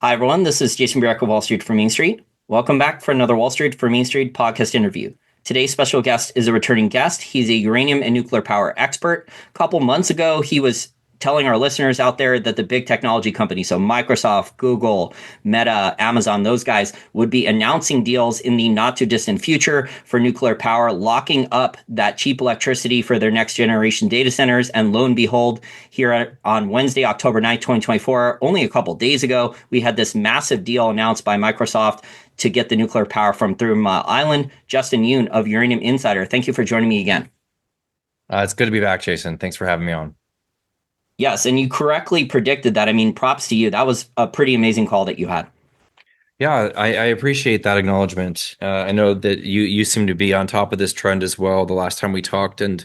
Hi, everyone. This is Jason Burek of Wall Street for Main Street. Welcome back for another Wall Street for Main Street podcast interview. Today's special guest is a returning guest. He's a uranium and nuclear power expert. A couple months ago, he was telling our listeners out there that the big technology companies, so Microsoft, Google, Meta, Amazon, those guys would be announcing deals in the not too distant future for nuclear power, locking up that cheap electricity for their next generation data centers. And lo and behold, here on Wednesday, October 9th, 2024, only a couple days ago, we had this massive deal announced by Microsoft to get the nuclear power from Three Mile Island. Justin Huhn of Uranium Insider, thank you for joining me again. It's good to be back, Jason. Thanks for having me on. Yes, and you correctly predicted that. I mean, props to you. That was a pretty amazing call that you had. Yeah, I appreciate that acknowledgement. I know that you seem to be on top of this trend as well the last time we talked, and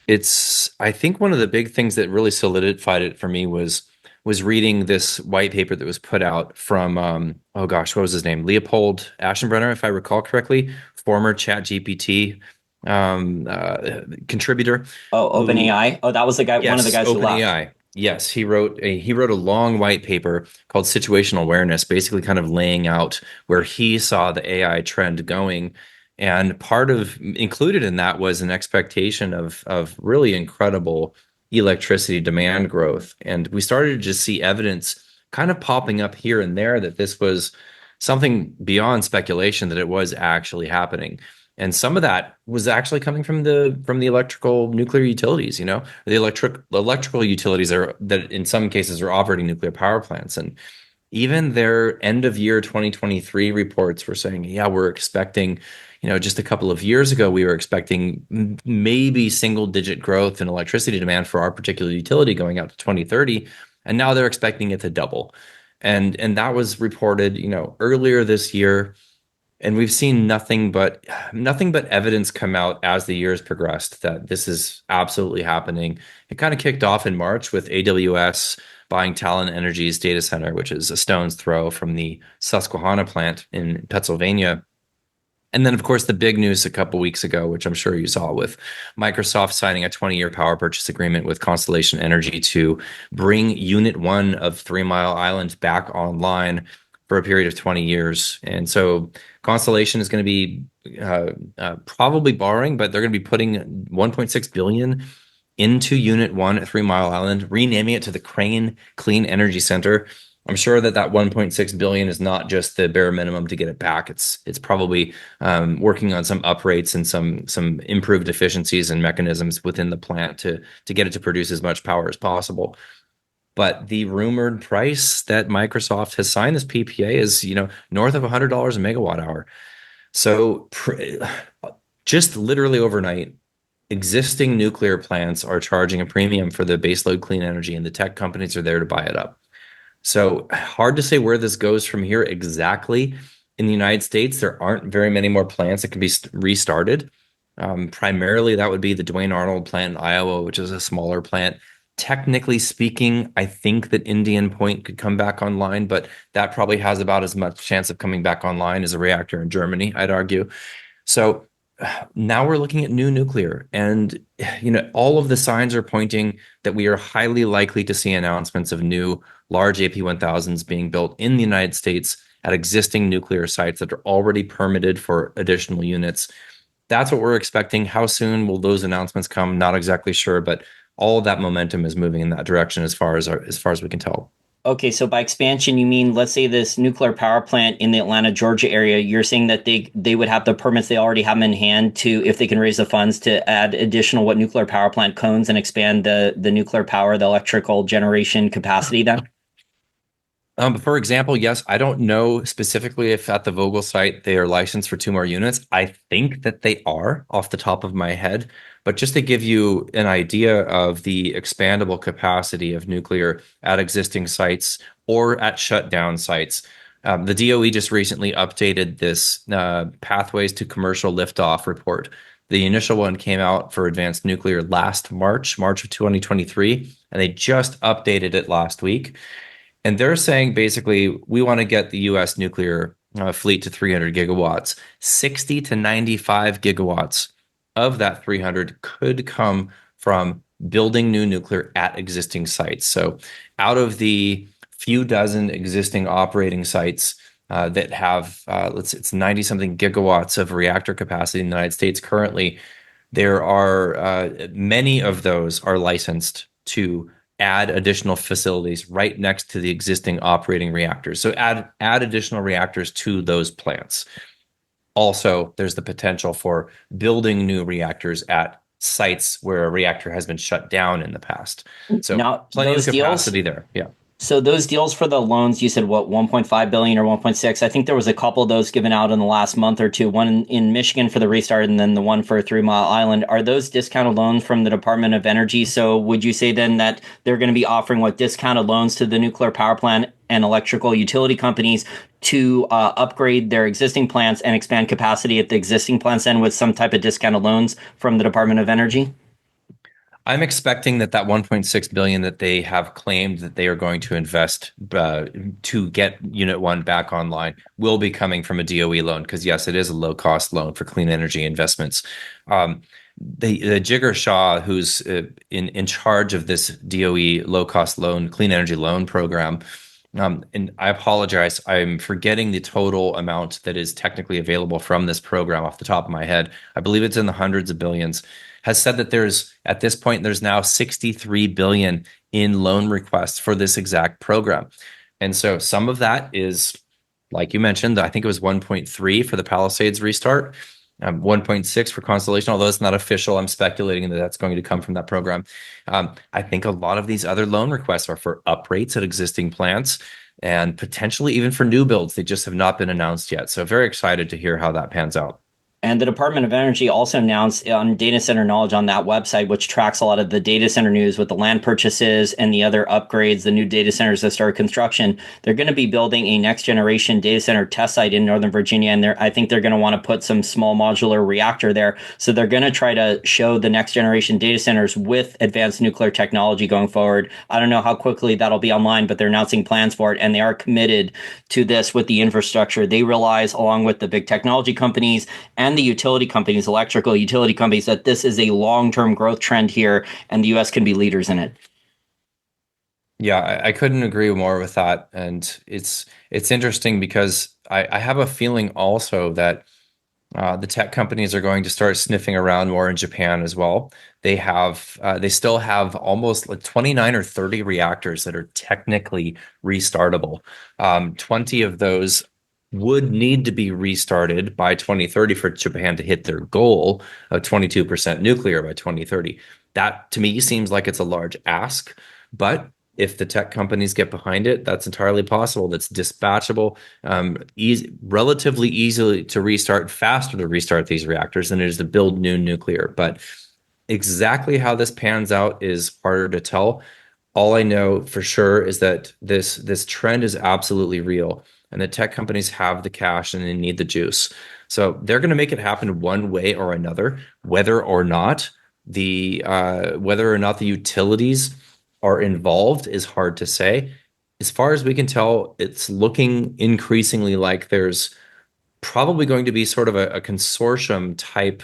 I think one of the big things that really solidified it for me was reading this white paper that was put out from oh gosh, what was his name? Leopold Aschenbrenner, if I recall correctly, former ChatGPT contributor. Oh, Who OpenAI. Oh, that was the guy, one of the Yes, guys who left. OpenAI. Yes, he wrote a long white paper called Situational Awareness, basically kind of laying out where he saw the AI trend going. And part of included in that was an expectation of really incredible electricity demand growth. And we started to just see evidence kind of popping up here and there that this was something beyond speculation, that it was actually happening. And some of that was actually coming from the electrical nuclear utilities, the electrical utilities are that in some cases are operating nuclear power plants. And even their end of year 2023 reports were saying, yeah, we're expecting, just a couple of years ago, we were expecting maybe single digit growth in electricity demand for our particular utility going out to 2030. And now they're expecting it to double. And that was reported, earlier this year. And we've seen nothing but evidence come out as the years progressed that this is absolutely happening. It kind of kicked off in March with AWS buying Talon Energy's data center, which is a stone's throw from the Susquehanna plant in Pennsylvania. And then, of course, the big news a couple weeks ago, which I'm sure you saw, with Microsoft signing a 20-year power purchase agreement with Constellation Energy to bring Unit 1 of Three Mile Island back online for a period of 20 years. And so Constellation is going to be probably borrowing, but they're going to be putting 1.6 billion into Unit 1 at Three Mile Island, renaming it to the Crane Clean Energy Center. I'm sure that 1.6 billion is not just the bare minimum to get it back. It's probably working on some uprates and some improved efficiencies and mechanisms within the plant to get it to produce as much power as possible. But the rumored price that Microsoft has signed this PPA is, north of $100 a megawatt hour. So just literally overnight, existing nuclear plants are charging a premium for the baseload clean energy, and the tech companies are there to buy it up. So hard to say where this goes from here exactly. In the United States, there aren't very many more plants that can be restarted. Primarily, that would be the Duane Arnold plant in Iowa, which is a smaller plant. Technically speaking, I think that Indian Point could come back online, but that probably has about as much chance of coming back online as a reactor in Germany, I'd argue. So now we're looking at new nuclear, and all of the signs are pointing that we are highly likely to see announcements of new large AP1000s being built in the United States at existing nuclear sites that are already permitted for additional units. That's what we're expecting. How soon will those announcements come? Not exactly sure, but all of that momentum is moving in that direction as far as we can tell. Okay, so by expansion, you mean, let's say this nuclear power plant in the Atlanta, Georgia area, you're saying that they would have the permits, they already have them in hand to, if they can raise the funds to add additional nuclear power plant cones and expand the nuclear power, the electrical generation capacity then? For example, yes, I don't know specifically if at the Vogel site they are licensed for two more units. I think that they are off the top of my head, but just to give you an idea of the expandable capacity of nuclear at existing sites or at shutdown sites, the DOE just recently updated this Pathways to Commercial Liftoff report. The initial one came out for advanced nuclear last March of 2023, and they just updated it last week. And they're saying basically we want to get the US nuclear fleet to 300 gigawatts. 60 to 95 gigawatts of that 300 could come from building new nuclear at existing sites. So out of the few dozen existing operating sites that have, it's 90 something gigawatts of reactor capacity in the United States currently. There are many of those are licensed to add additional facilities right next to the existing operating reactors. So add additional reactors to those plants. Also, there's the potential for building new reactors at sites where a reactor has been shut down in the past. So Now, plenty of those deals, capacity there. Yeah. so those deals for the loans, you said what, 1.5 billion or 1.6? I think there was a couple of those given out in the last month or two, one in Michigan for the restart and then the one for 3 Mile Island. Are those discounted loans from the Department of Energy? So would you say then that they're going to be offering what discounted loans to the nuclear power plant and electrical utility companies to upgrade their existing plants and expand capacity at the existing plants then with some type of discounted loans from the Department of Energy? I'm expecting that 1.6 billion that they have claimed that they are going to invest to get Unit 1 back online will be coming from a DOE loan because yes, it is a low cost loan for clean energy investments. The Jigar Shah, who's in charge of this DOE low cost loan, clean energy loan program, and I apologize, I'm forgetting the total amount that is technically available from this program off the top of my head. I believe it's in the hundreds of billions. Has said that at this point, there's now 63 billion in loan requests for this exact program. And so some of that is, like you mentioned, I think it was 1.3 for the Palisades restart, 1.6 for Constellation, although it's not official. I'm speculating that that's going to come from that program. I think a lot of these other loan requests are for uprates at existing plants and potentially even for new builds. They just have not been announced yet. So very excited to hear how that pans out. And the Department of Energy also announced on Data Center Knowledge on that website, which tracks a lot of the data center news with the land purchases and the other upgrades, the new data centers that start construction. They're going to be building a next generation data center test site in Northern Virginia. And I think they're going to want to put some small modular reactor there. So they're going to try to show the next generation data centers with advanced nuclear technology going forward. I don't know how quickly that'll be online, but they're announcing plans for it. And they are committed to this with the infrastructure. They realize, along with the big technology companies and the utility companies, electrical utility companies, that this is a long-term growth trend here and the US can be leaders in it. Yeah, I couldn't agree more with that. And it's interesting because I have a feeling also that the tech companies are going to start sniffing around more in Japan as well. They still have almost like 29 or 30 reactors that are technically restartable. 20 of those would need to be restarted by 2030 for Japan to hit their goal of 22% nuclear by 2030. That to me seems like it's a large ask, but if the tech companies get behind it, that's entirely possible. That's dispatchable, relatively easily to restart, faster to restart these reactors than it is to build new nuclear. But exactly how this pans out is harder to tell. All I know for sure is that this trend is absolutely real, and the tech companies have the cash and they need the juice. So they're going to make it happen one way or another, whether or not the utilities are involved is hard to say. As far as we can tell, it's looking increasingly like there's probably going to be sort of a consortium type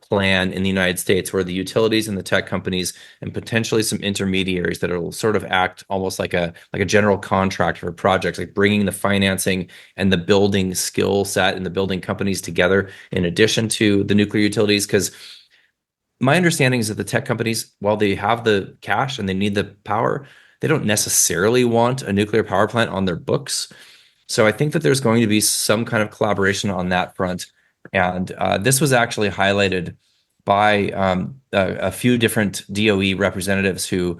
plan in the United States where the utilities and the tech companies and potentially some intermediaries that will sort of act almost like a general contractor for projects, like bringing the financing and the building skill set and the building companies together in addition to the nuclear utilities. Because my understanding is that the tech companies, while they have the cash and they need the power, they don't necessarily want a nuclear power plant on their books. So I think that there's going to be some kind of collaboration on that front. And this was actually highlighted by a few different DOE representatives who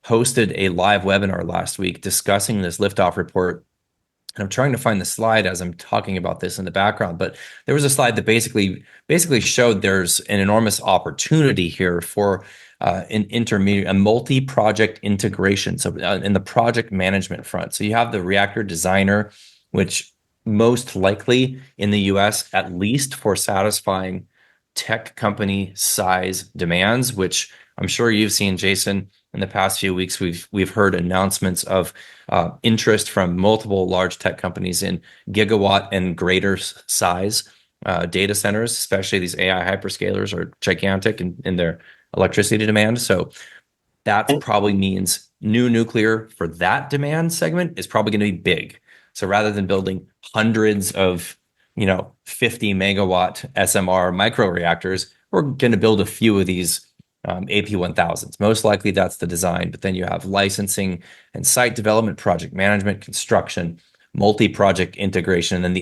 hosted a live webinar last week discussing this liftoff report. And I'm trying to find the slide as I'm talking about this in the background, but there was a slide that basically showed there's an enormous opportunity here for an intermediate, a multi-project integration. So in the project management front, so you have the reactor designer, which most likely in the US, at least for satisfying tech company size demands, which I'm sure you've seen, Jason, in the past few weeks. We've heard announcements of interest from multiple large tech companies in gigawatt and greater size data centers, especially these AI hyperscalers are gigantic in their electricity demand. So that And probably means new nuclear for that demand segment is probably going to be big. So rather than building hundreds of, 50 megawatt SMR microreactors, we're going to build a few of these AP1000s. Most likely that's the design, but then you have licensing and site development, project management, construction, multi-project integration, and then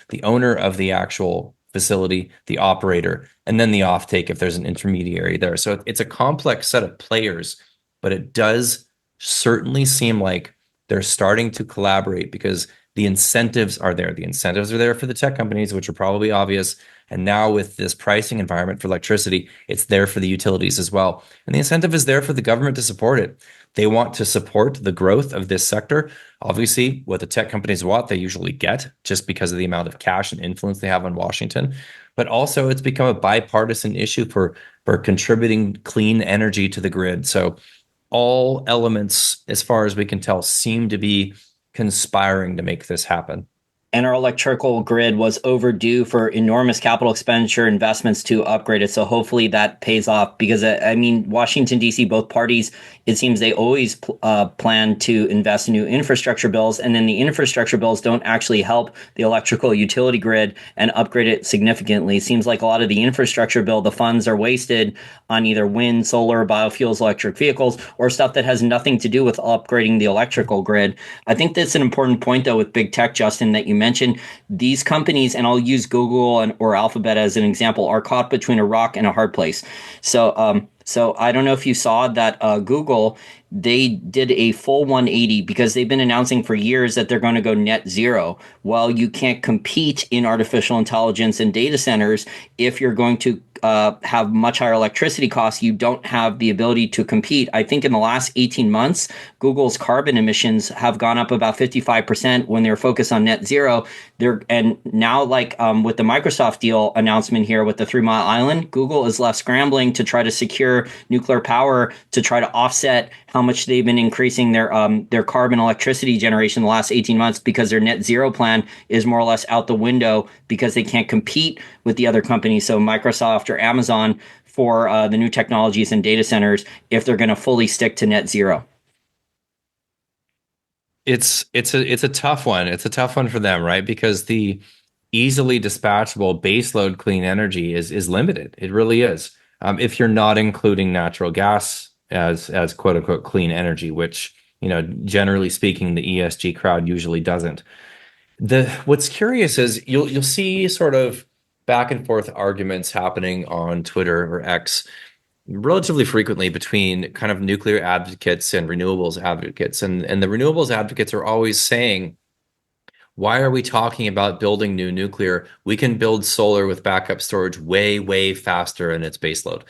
the owner of the actual facility, the operator, and then the offtake if there's an intermediary there. So it's a complex set of players, but it does certainly seem like they're starting to collaborate because the incentives are there. The incentives are there for the tech companies, which are probably obvious. And now with this pricing environment for electricity, it's there for the utilities as well. And the incentive is there for the government to support it. They want to support the growth of this sector. Obviously, what the tech companies want, they usually get just because of the amount of cash and influence they have on Washington. But also, it's become a bipartisan issue for contributing clean energy to the grid. So all elements, as far as we can tell, seem to be conspiring to make this happen. And our electrical grid was overdue for enormous capital expenditure investments to upgrade it. So hopefully that pays off because, I mean, Washington, D.C., both parties, it seems they always plan to invest in new infrastructure bills. And then the infrastructure bills don't actually help the electrical utility grid and upgrade it significantly. It seems like a lot of the infrastructure bill, the funds are wasted on either wind, solar, biofuels, electric vehicles, or stuff that has nothing to do with upgrading the electrical grid. I think that's an important point, though, with big tech, Justin, that you mentioned. These companies, and I'll use Google or Alphabet as an example, are caught between a rock and a hard place. So I don't know if you saw that Google, they did a full 180 because they've been announcing for years that they're going to go net zero. Well, you can't compete in artificial intelligence and data centers if you're going to have much higher electricity costs. You don't have the ability to compete. I think in the last 18 months, Google's carbon emissions have gone up about 55% when they're focused on net zero. And now, like with the Microsoft deal announcement here with the 3 Mile Island, Google is left scrambling to try to secure nuclear power to try to offset how much they've been increasing their carbon electricity generation in the last 18 months because their net zero plan is more or less out the window because they can't compete with the other companies. So Microsoft or Amazon for the new technologies and data centers if they're going to fully stick to net zero. It's a tough one. It's a tough one for them, right? Because the easily dispatchable baseload clean energy is limited. It really is. If you're not including natural gas as quote unquote clean energy, which generally speaking the ESG crowd usually doesn't. What's curious is you'll see sort of back and forth arguments happening on Twitter or X relatively frequently between kind of nuclear advocates and renewables advocates. And the renewables advocates are always saying, why are we talking about building new nuclear? We can build solar with backup storage way, way faster in its baseload.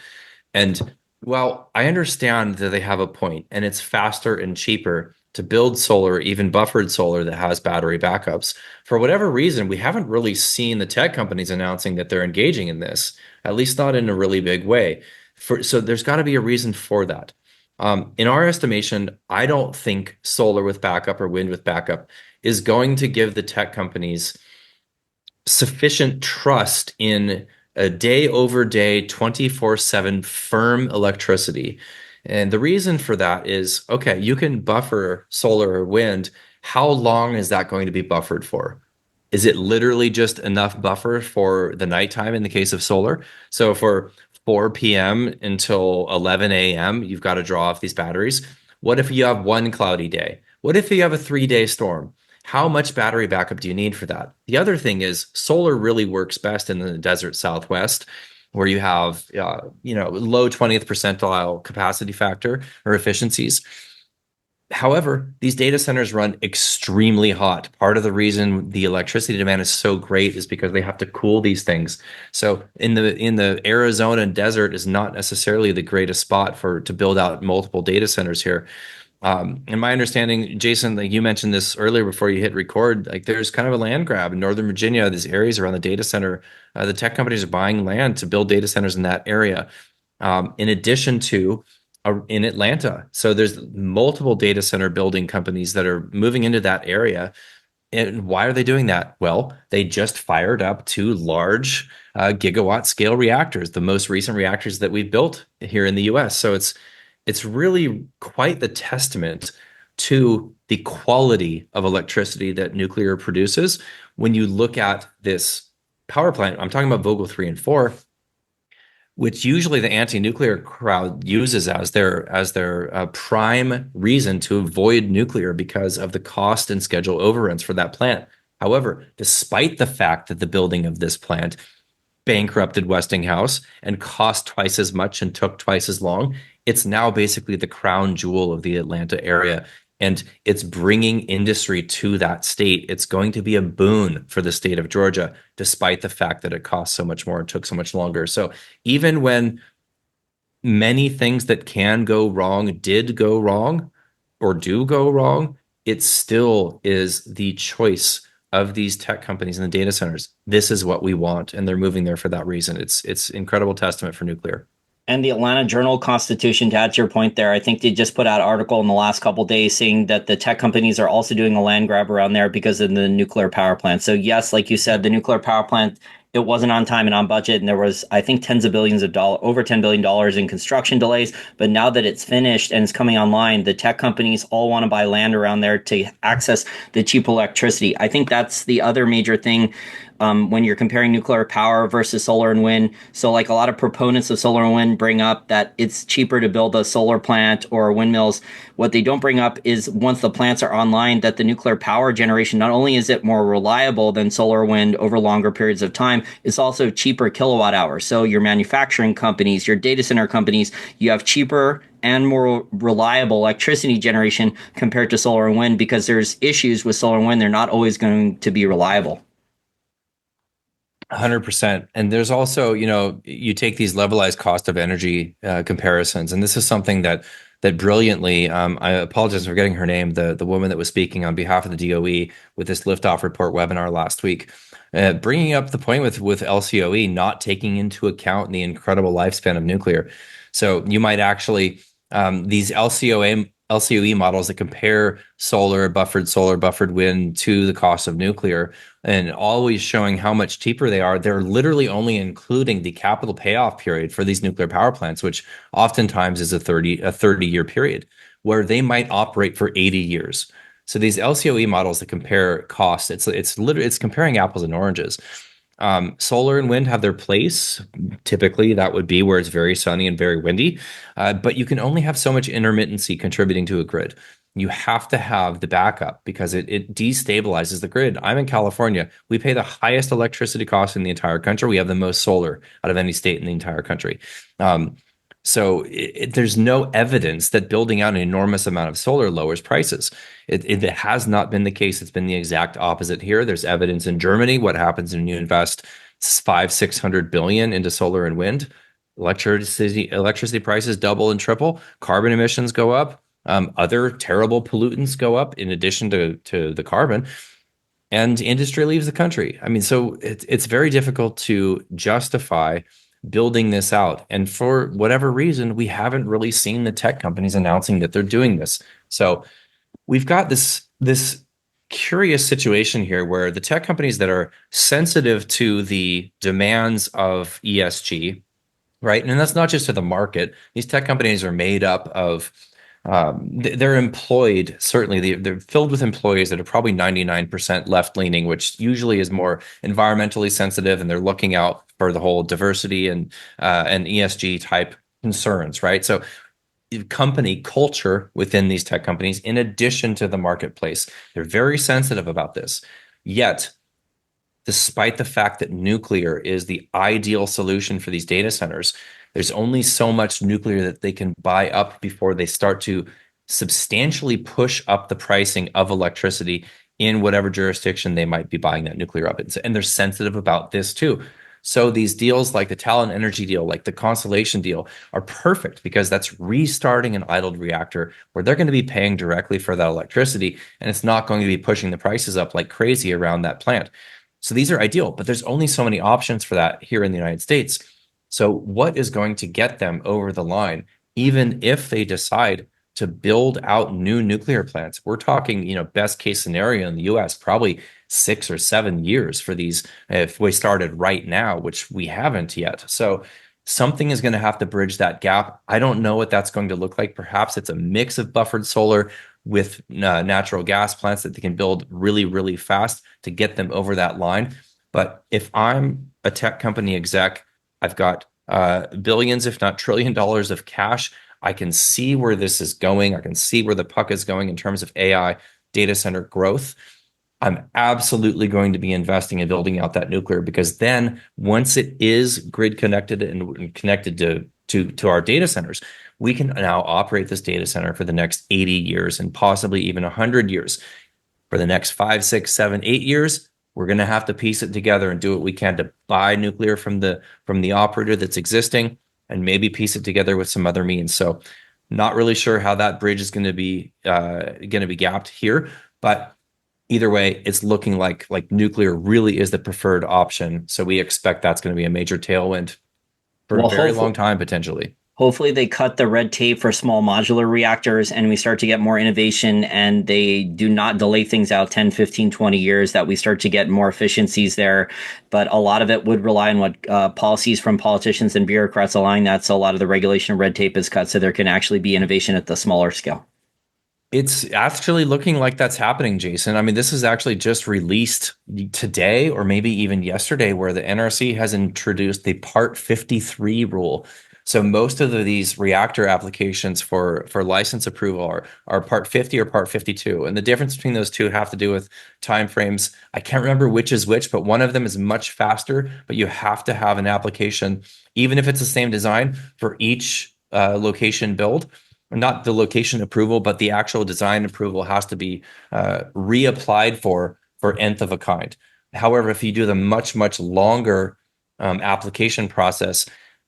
And well, I understand that they have a point, and it's faster and cheaper to build solar, even buffered solar that has battery backups. For whatever reason, we haven't really seen the tech companies announcing that they're engaging in this, at least not in a really big way. So there's got to be a reason for that. In our estimation, I don't think solar with backup or wind with backup is going to give the tech companies sufficient trust in a day over day, 24/7 firm electricity. And the reason for that is, okay, you can buffer solar or wind. How long is that going to be buffered for? Is it literally just enough buffer for the nighttime in the case of solar? So for 4 p.m. until 11 a.m., you've got to draw off these batteries. What if you have one cloudy day? What if you have a 3-day storm? How much battery backup do you need for that? The other thing is solar really works best in the desert Southwest, where you have low 20th percentile capacity factor or efficiencies. However, these data centers run extremely hot. Part of the reason the electricity demand is so great is because they have to cool these things. So in the Arizona desert is not necessarily the greatest spot to build out multiple data centers here. In my understanding, Jason, like you mentioned this earlier before you hit record, like there's kind of a land grab in Northern Virginia, these areas around the data center. The tech companies are buying land to build data centers in that area, in addition to in Atlanta. So there's multiple data center building companies that are moving into that area. And why are they doing that? Well, they just fired up 2 large gigawatt scale reactors, the most recent reactors that we've built here in the US. So it's really quite the testament to the quality of electricity that nuclear produces. When you look at this power plant, I'm talking about Vogtle 3 and 4, which usually the anti-nuclear crowd uses as their prime reason to avoid nuclear because of the cost and schedule overruns for that plant. However, despite the fact that the building of this plant bankrupted Westinghouse and cost twice as much and took twice as long, it's now basically the crown jewel of the Atlanta area. And it's bringing industry to that state. It's going to be a boon for the state of Georgia, despite the fact that it costs so much more and took so much longer. So even when many things that can go wrong did go wrong or do go wrong, it still is the choice of these tech companies and the data centers. This is what we want, and they're moving there for that reason. It's incredible testament for nuclear. And the Atlanta Journal-Constitution, to add to your point there, I think they just put out an article in the last couple of days saying that the tech companies are also doing a land grab around there because of the nuclear power plant. So yes, like you said, the nuclear power plant, it wasn't on time and on budget, and there was, I think, tens of billions of dollars, over $10 billion in construction delays. But now that it's finished and it's coming online, the tech companies all want to buy land around there to access the cheap electricity. I think that's the other major thing when you're comparing nuclear power versus solar and wind. So like a lot of proponents of solar and wind bring up that it's cheaper to build a solar plant or windmills. What they don't bring up is once the plants are online, that the nuclear power generation, not only is it more reliable than solar or wind over longer periods of time, it's also cheaper kilowatt hours. So your manufacturing companies, your data center companies, you have cheaper and more reliable electricity generation compared to solar and wind, because there's issues with solar and wind. They're not always going to be reliable. 100%. And there's also, you take these levelized cost of energy comparisons, and this is something that brilliantly, I apologize for getting her name, the woman that was speaking on behalf of the DOE with this liftoff report webinar last week, bringing up the point with LCOE not taking into account the incredible lifespan of nuclear. So you might actually these LCOE models that compare buffered wind to the cost of nuclear, and always showing how much cheaper they are. They're literally only including the capital payoff period for these nuclear power plants, which oftentimes is a 30-year period, where they might operate for 80 years. So these LCOE models that compare costs, it's comparing apples and oranges. Solar and wind have their place. Typically, that would be where it's very sunny and very windy, but you can only have so much intermittency contributing to a grid. You have to have the backup because it destabilizes the grid. I'm in California. We pay the highest electricity cost in the entire country. We have the most solar out of any state in the entire country. So there's no evidence that building out an enormous amount of solar lowers prices. It has not been the case. It's been the exact opposite here. There's evidence in Germany. What happens when you invest 600 billion into solar and wind? Electricity prices double and triple. Carbon emissions go up. Other terrible pollutants go up in addition to the carbon. And industry leaves the country. I mean, so it's very difficult to justify building this out. And for whatever reason, we haven't really seen the tech companies announcing that they're doing this. So we've got this curious situation here where the tech companies that are sensitive to the demands of ESG, right? And that's not just to the market. These tech companies are made up of they're employed, certainly they're filled with employees that are probably 99% left-leaning, which usually is more environmentally sensitive, and they're looking out for the whole diversity and ESG type concerns, right? So company culture within these tech companies, in addition to the marketplace, they're very sensitive about this. Yet, despite the fact that nuclear is the ideal solution for these data centers, there's only so much nuclear that they can buy up before they start to substantially push up the pricing of electricity in whatever jurisdiction they might be buying that nuclear up in. And they're sensitive about this too. So these deals like the Talon Energy deal, like the Constellation deal, are perfect because that's restarting an idled reactor where they're going to be paying directly for that electricity, and it's not going to be pushing the prices up like crazy around that plant. So these are ideal, but there's only so many options for that here in the United States. So what is going to get them over the line, even if they decide to build out new nuclear plants? We're talking, best case scenario in the US, probably 6 or 7 years for these if we started right now, which we haven't yet. So Something is going to have to bridge that gap. I don't know what that's going to look like. Perhaps it's a mix of buffered solar with natural gas plants that they can build really, really fast to get them over that line. But if I'm a tech company exec, I've got billions, if not $1 trillion of cash. I can see where this is going. I can see where the puck is going in terms of AI data center growth. I'm absolutely going to be investing in building out that nuclear, because then once it is grid connected and connected to our data centers, we can now operate this data center for the next 80 years and possibly even 100 years. For the next 5, 6, 7, 8 years, we're going to have to piece it together and do what we can to buy nuclear from the operator that's existing, and maybe piece it together with some other means. So, not really sure how that bridge is going to be gapped here, but either way, it's looking like nuclear really is the preferred option. So we expect that's going to be a major tailwind for a Well, very long time potentially. hopefully they cut the red tape for small modular reactors and we start to get more innovation and they do not delay things out 10, 15, 20 years, that we start to get more efficiencies there. But a lot of it would rely on what policies from politicians and bureaucrats align that. So a lot of the regulation and red tape is cut so there can actually be innovation at the smaller scale. It's actually looking like that's happening, Jason. I mean, this is actually just released today or maybe even yesterday, where the NRC has introduced the Part 53 rule. So most of these reactor applications for license approval are Part 50 or Part 52. And the difference between those two have to do with timeframes. I can't remember which is which, but one of them is much faster, but you have to have an application, even if it's the same design, for each location build. Not the location approval, but the actual design approval has to be reapplied for nth of a kind. However, if you do the much longer application process,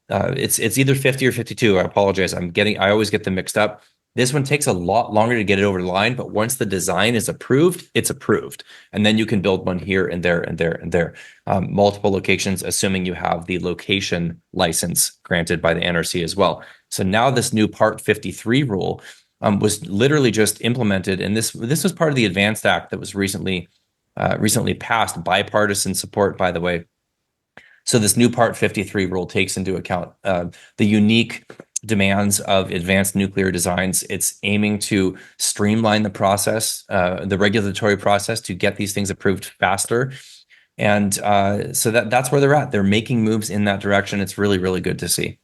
it's either 50 or 52. I apologize. I always get them mixed up. This one takes a lot longer to get it over the line, but once the design is approved, it's approved. And then you can build one here and there and there and there. Multiple locations, assuming you have the location license granted by the NRC as well. So now this new Part 53 rule was literally just implemented. And this was part of the Advanced Act that was recently passed, bipartisan support, by the way. So this new Part 53 rule takes into account the unique demands of advanced nuclear designs. It's aiming to streamline the process, the regulatory process, to get these things approved faster. And so that's where they're at. They're making moves in that direction. It's really, really good to see.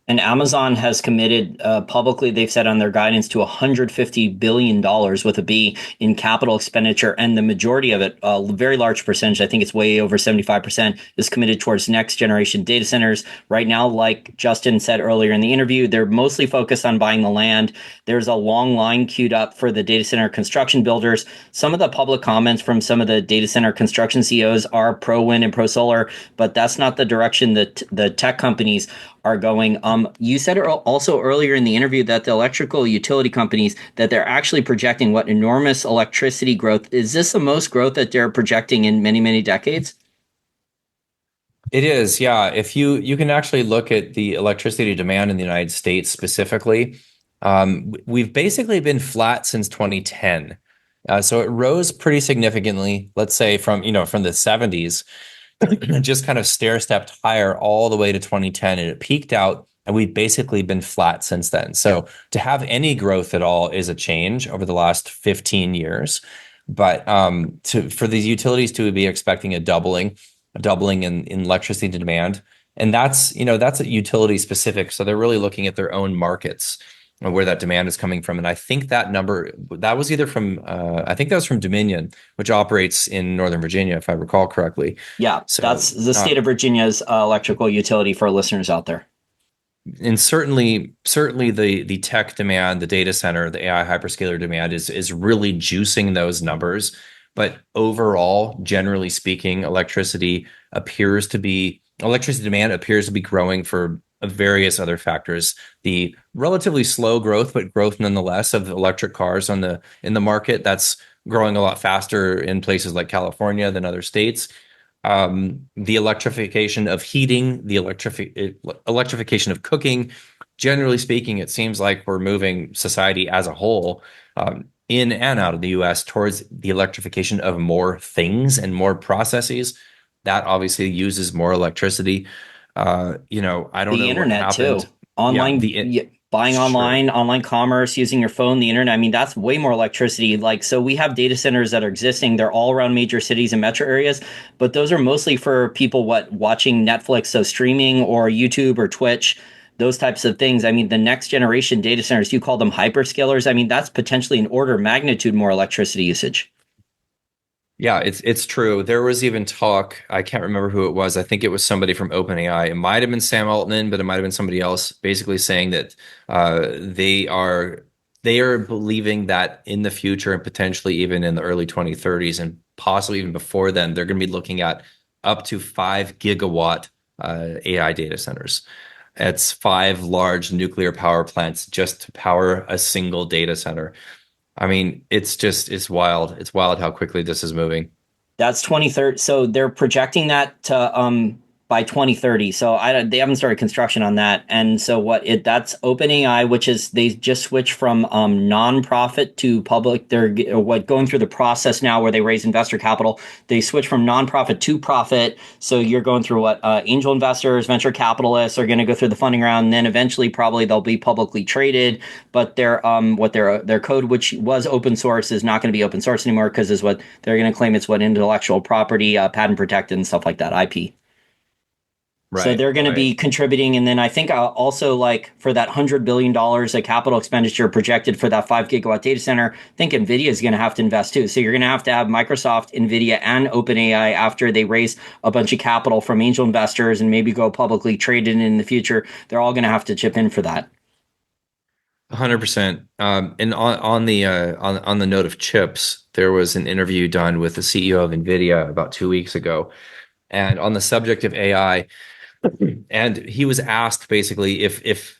And Amazon has committed publicly, they've said on their guidance, to $150 billion with a B in capital expenditure. And the majority of it, a very large percentage, I think it's way over 75%, is committed towards next generation data centers. Right now, like Justin said earlier in the interview, they're mostly focused on buying the land. There's a long line queued up for the data center construction builders. Some of the public comments from some of the data center construction CEOs are pro wind and pro solar, but that's not the direction that the tech companies are going. You said also earlier in the interview that the electrical utility companies, that they're actually projecting what enormous electricity growth. Is this the most growth that they're projecting in many, many decades? It is, yeah. If you can actually look at the electricity demand in the United States specifically, we've basically been flat since 2010. So it rose pretty significantly, let's say from the 70s, just kind of stair-stepped higher all the way to 2010, and it peaked out, and we've basically been flat since then. So to have any growth at all is a change over the last 15 years. But for these utilities to be expecting a doubling in electricity demand, and that's a utility specific. So they're really looking at their own markets and where that demand is coming from. And I think that number, that was either from, I think that was from Dominion, which operates in Northern Virginia, if I recall correctly. Yeah, so that's the state of Virginia's electrical utility for listeners out there. And certainly the tech demand, the data center, the AI hyperscaler demand is really juicing those numbers. But overall, generally speaking, electricity demand appears to be growing for various other factors. The relatively slow growth, but growth nonetheless, of electric cars in the market, that's growing a lot faster in places like California than other states. The electrification of heating, the electrification of cooking. Generally speaking, it seems like we're moving society as a whole in and out of the US towards the electrification of more things and more processes. That obviously uses more electricity. I don't The know what internet happened. too. Yeah, Buying sure. online, online commerce, using your phone, the internet. I mean, that's way more electricity. Like, so we have data centers that are existing. They're all around major cities and metro areas, but those are mostly for people watching Netflix, so streaming or YouTube or Twitch, those types of things. I mean, the next generation data centers, you call them hyperscalers. I mean, that's potentially an order of magnitude more electricity usage. Yeah, it's true. There was even talk, I can't remember who it was. I think it was somebody from OpenAI. It might have been Sam Altman, but it might have been somebody else, basically saying that they are believing that in the future and potentially even in the early 2030s and possibly even before then, they're going to be looking at up to 5 gigawatt AI data centers. It's 5 large nuclear power plants just to power a single data center. I mean, it's wild. It's wild how quickly this is moving. That's 2030. So they're projecting that to by 2030. So they haven't started construction on that. And so that's OpenAI, which is they just switched from nonprofit to public. They're going through the process now where they raise investor capital. They switch from nonprofit to profit. So you're going through angel investors, venture capitalists are going to go through the funding round, and then eventually probably they'll be publicly traded. But their code, which was open source, is not going to be open source anymore because is what they're going to claim it's what intellectual property, patent protected and stuff like that, IP. So Right, they're going to right. be contributing, and then I think also like for that $100 billion of capital expenditure projected for that 5 gigawatt data center, I think Nvidia is going to have to invest too. So you're going to have Microsoft, Nvidia, and OpenAI after they raise a bunch of capital from angel investors and maybe go publicly traded in the future. They're all going to have to chip in for that. 100%. And on the note of chips, there was an interview done with the CEO of NVIDIA about 2 weeks ago, and on the subject of AI, and he was asked basically if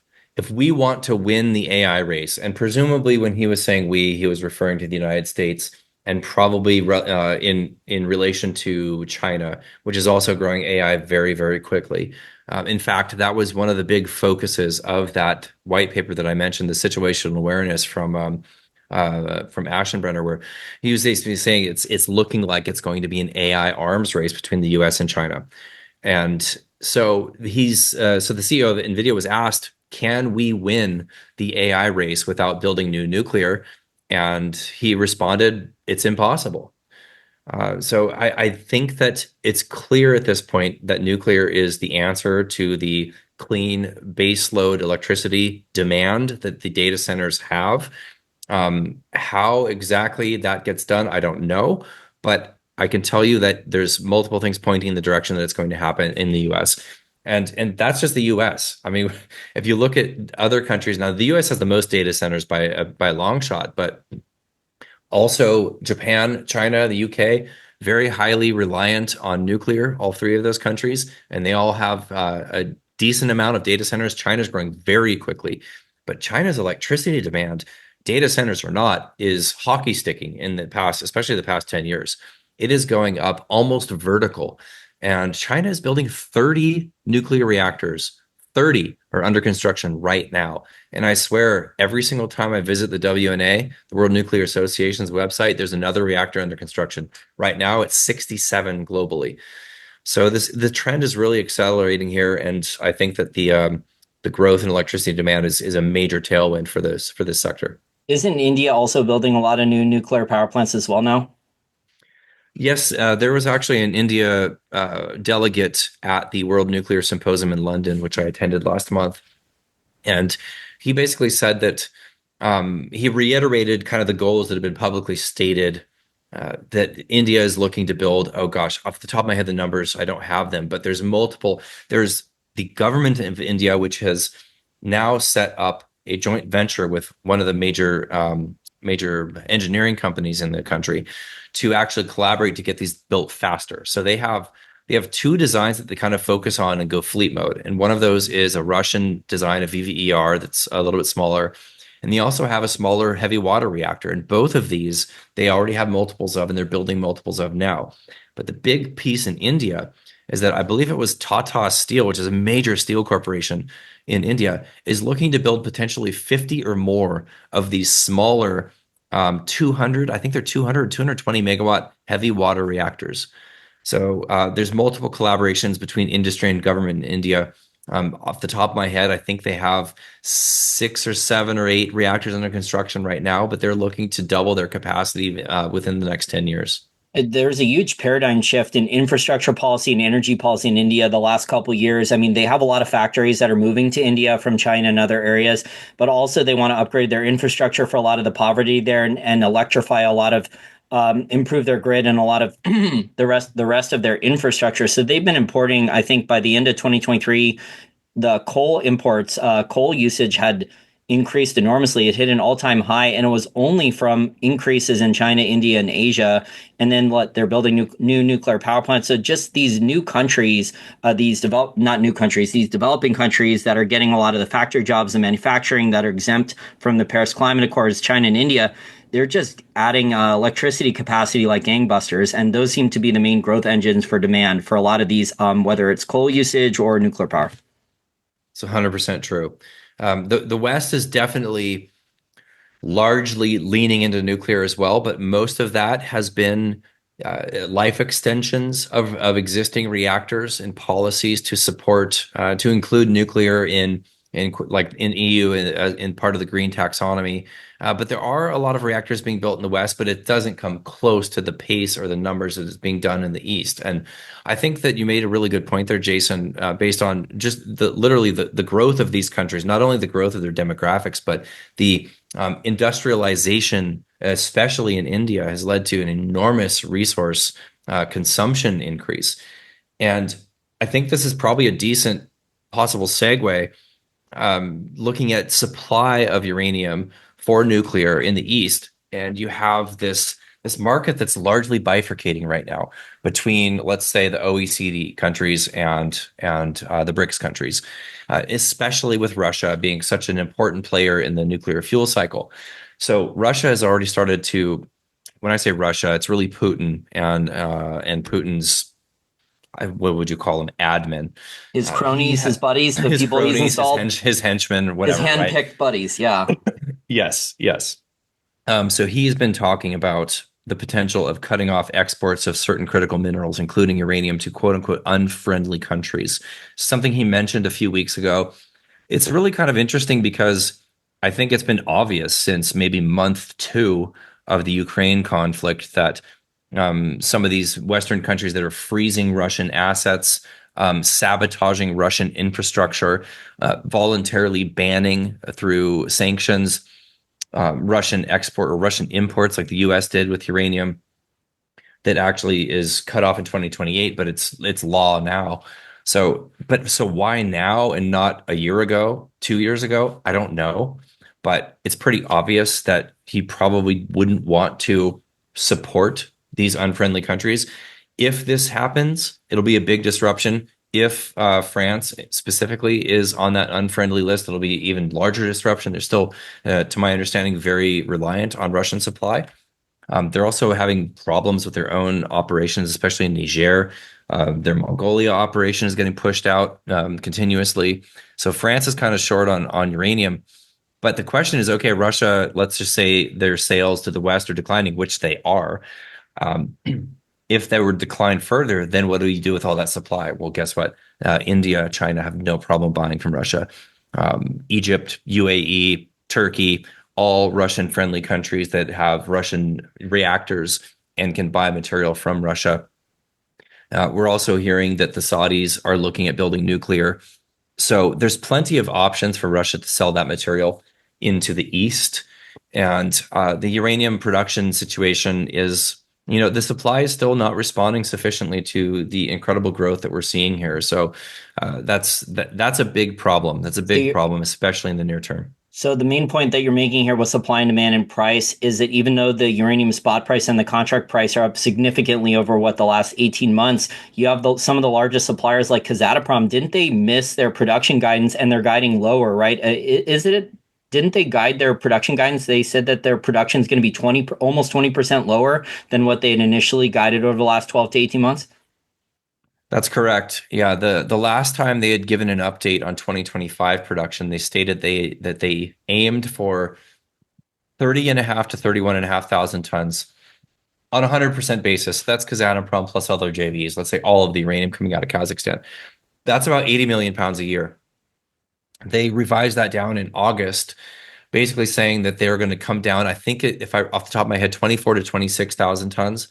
we want to win the AI race, and presumably when he was saying we, he was referring to the United States and probably in relation to China, which is also growing AI very, very quickly. In fact, that was one of the big focuses of that white paper that I mentioned, the situational awareness from Ashenbrenner, where he was basically saying it's looking like it's going to be an AI arms race between the U.S. and China. And so the CEO of NVIDIA was asked, can we win the AI race without building new nuclear? And he responded, it's impossible. So I think that it's clear at this point that nuclear is the answer to the clean baseload electricity demand that the data centers have. How exactly that gets done, I don't know, but I can tell you that there's multiple things pointing in the direction that it's going to happen in the US. And that's just the US. I mean, if you look at other countries now, the US has the most data centers by a long shot, but also Japan, China, the UK, very highly reliant on nuclear, all three of those countries, and they all have a decent amount of data centers. China's growing very quickly, but China's electricity demand, data centers or not, is hockey sticking in the past, especially the past 10 years. It is going up almost vertical. And China is building 30 nuclear reactors. 30 are under construction right now. And I swear, every single time I visit the WNA, the World Nuclear Association's website, there's another reactor under construction. Right now, it's 67 globally. So the trend is really accelerating here, and I think that the growth in electricity demand is a major tailwind for this sector. Isn't India also building a lot of new nuclear power plants as well now? Yes, there was actually an India delegate at the World Nuclear Symposium in London, which I attended last month. And he basically said that he reiterated kind of the goals that have been publicly stated that India is looking to build. Oh gosh, off the top of my head, the numbers, I don't have them, but there's multiple. There's the government of India, which has now set up a joint venture with one of the major engineering companies in the country to actually collaborate to get these built faster. So they have two designs that they kind of focus on and go fleet mode. And one of those is a Russian design of VVER that's a little bit smaller. And they also have a smaller heavy water reactor. And both of these, they already have multiples of, and they're building multiples of now. But the big piece in India is that I believe it was Tata Steel, which is a major steel corporation in India, is looking to build potentially 50 or more of these smaller 200, I think they're 200, 220 megawatt heavy water reactors. So there's multiple collaborations between industry and government in India. Off the top of my head, I think they have 6 or 7 or 8 reactors under construction right now, but they're looking to double their capacity within the next 10 years. There's a huge paradigm shift in infrastructure policy and energy policy in India the last couple of years. I mean, they have a lot of factories that are moving to India from China and other areas, but also they want to upgrade their infrastructure for a lot of the poverty there and electrify a lot of improve their grid and a lot of the rest of their infrastructure. So they've been importing, I think, by the end of 2023, the coal imports, coal usage had increased enormously. It hit an all-time high, and it was only from increases in China, India, and Asia. And then what they're building new nuclear power plants. So just these new countries, these not new countries, these developing countries that are getting a lot of the factory jobs and manufacturing that are exempt from the Paris Climate Accords, China and India. They're just adding electricity capacity like gangbusters, and those seem to be the main growth engines for demand for a lot of these, whether it's coal usage or nuclear power. It's 100% true. The West is definitely largely leaning into nuclear as well, but most of that has been life extensions of existing reactors and policies to support to include nuclear in like in EU in part of the green taxonomy. But there are a lot of reactors being built in the West, but it doesn't come close to the pace or the numbers that is being done in the East. And I think that you made a really good point there, Jason, based on just literally the growth of these countries, not only the growth of their demographics, but the industrialization, especially in India, has led to an enormous resource consumption increase. And I think this is probably a decent possible segue, looking at supply of uranium for nuclear in the East. And you have this market that's largely bifurcating right now between, let's say, the OECD countries and the BRICS countries, especially with Russia being such an important player in the nuclear fuel cycle. So Russia has already started to, when I say Russia, it's really Putin and Putin's, what would you call him, admin, His cronies, his buddies, the his people he's cronies, installed, his henchmen, his whatever, right? handpicked buddies. Yeah. Yes, yes. So he's been talking about the potential of cutting off exports of certain critical minerals, including uranium, to quote unquote unfriendly countries. Something he mentioned a few weeks ago. It's really kind of interesting because I think it's been obvious since maybe month 2 of the Ukraine conflict that some of these Western countries that are freezing Russian assets, sabotaging Russian infrastructure, voluntarily banning through sanctions Russian export or Russian imports like the US did with uranium that actually is cut off in 2028, but it's law now. So why now and not a year ago, 2 years ago? I don't know, but it's pretty obvious that he probably wouldn't want to support these unfriendly countries. If this happens, it'll be a big disruption. If France specifically is on that unfriendly list, it'll be even larger disruption. They're still, to my understanding, very reliant on Russian supply. They're also having problems with their own operations, especially in Niger. Their Mongolia operation is getting pushed out continuously. So France is kind of short on uranium. But the question is, okay, Russia, let's just say their sales to the West are declining, which they are. If they were decline further, then what do you do with all that supply? Well, guess what? India, China have no problem buying from Russia. Egypt, UAE, Turkey, all Russian-friendly countries that have Russian reactors and can buy material from Russia. We're also hearing that the Saudis are looking at building nuclear. So there's plenty of options for Russia to sell that material into the East. And the uranium production situation is, the supply is still not responding sufficiently to the incredible growth that we're seeing here. So that's a big problem. That's a big problem, especially in the near term. So the main point that you're making here with supply and demand and price is that even though the uranium spot price and the contract price are up significantly over what the last 18 months, you have some of the largest suppliers like Kazataprom. Didn't they miss their production guidance and they're guiding lower, right? Didn't they guide their production guidance? They said that their production is going to be almost 20% lower than what they had initially guided over the last 12 to 18 months. That's correct. Yeah, the last time they had given an update on 2025 production, they stated that they aimed for 30 and a half to 31 and a half thousand tons On a 100% basis. That's Kazataprom plus other JVs. Let's say all of the uranium coming out of Kazakhstan. That's about 80 million pounds a year. They revised that down in August, basically saying that they're going to come down. I think if I off the top of my head, 24 to 26,000 tons,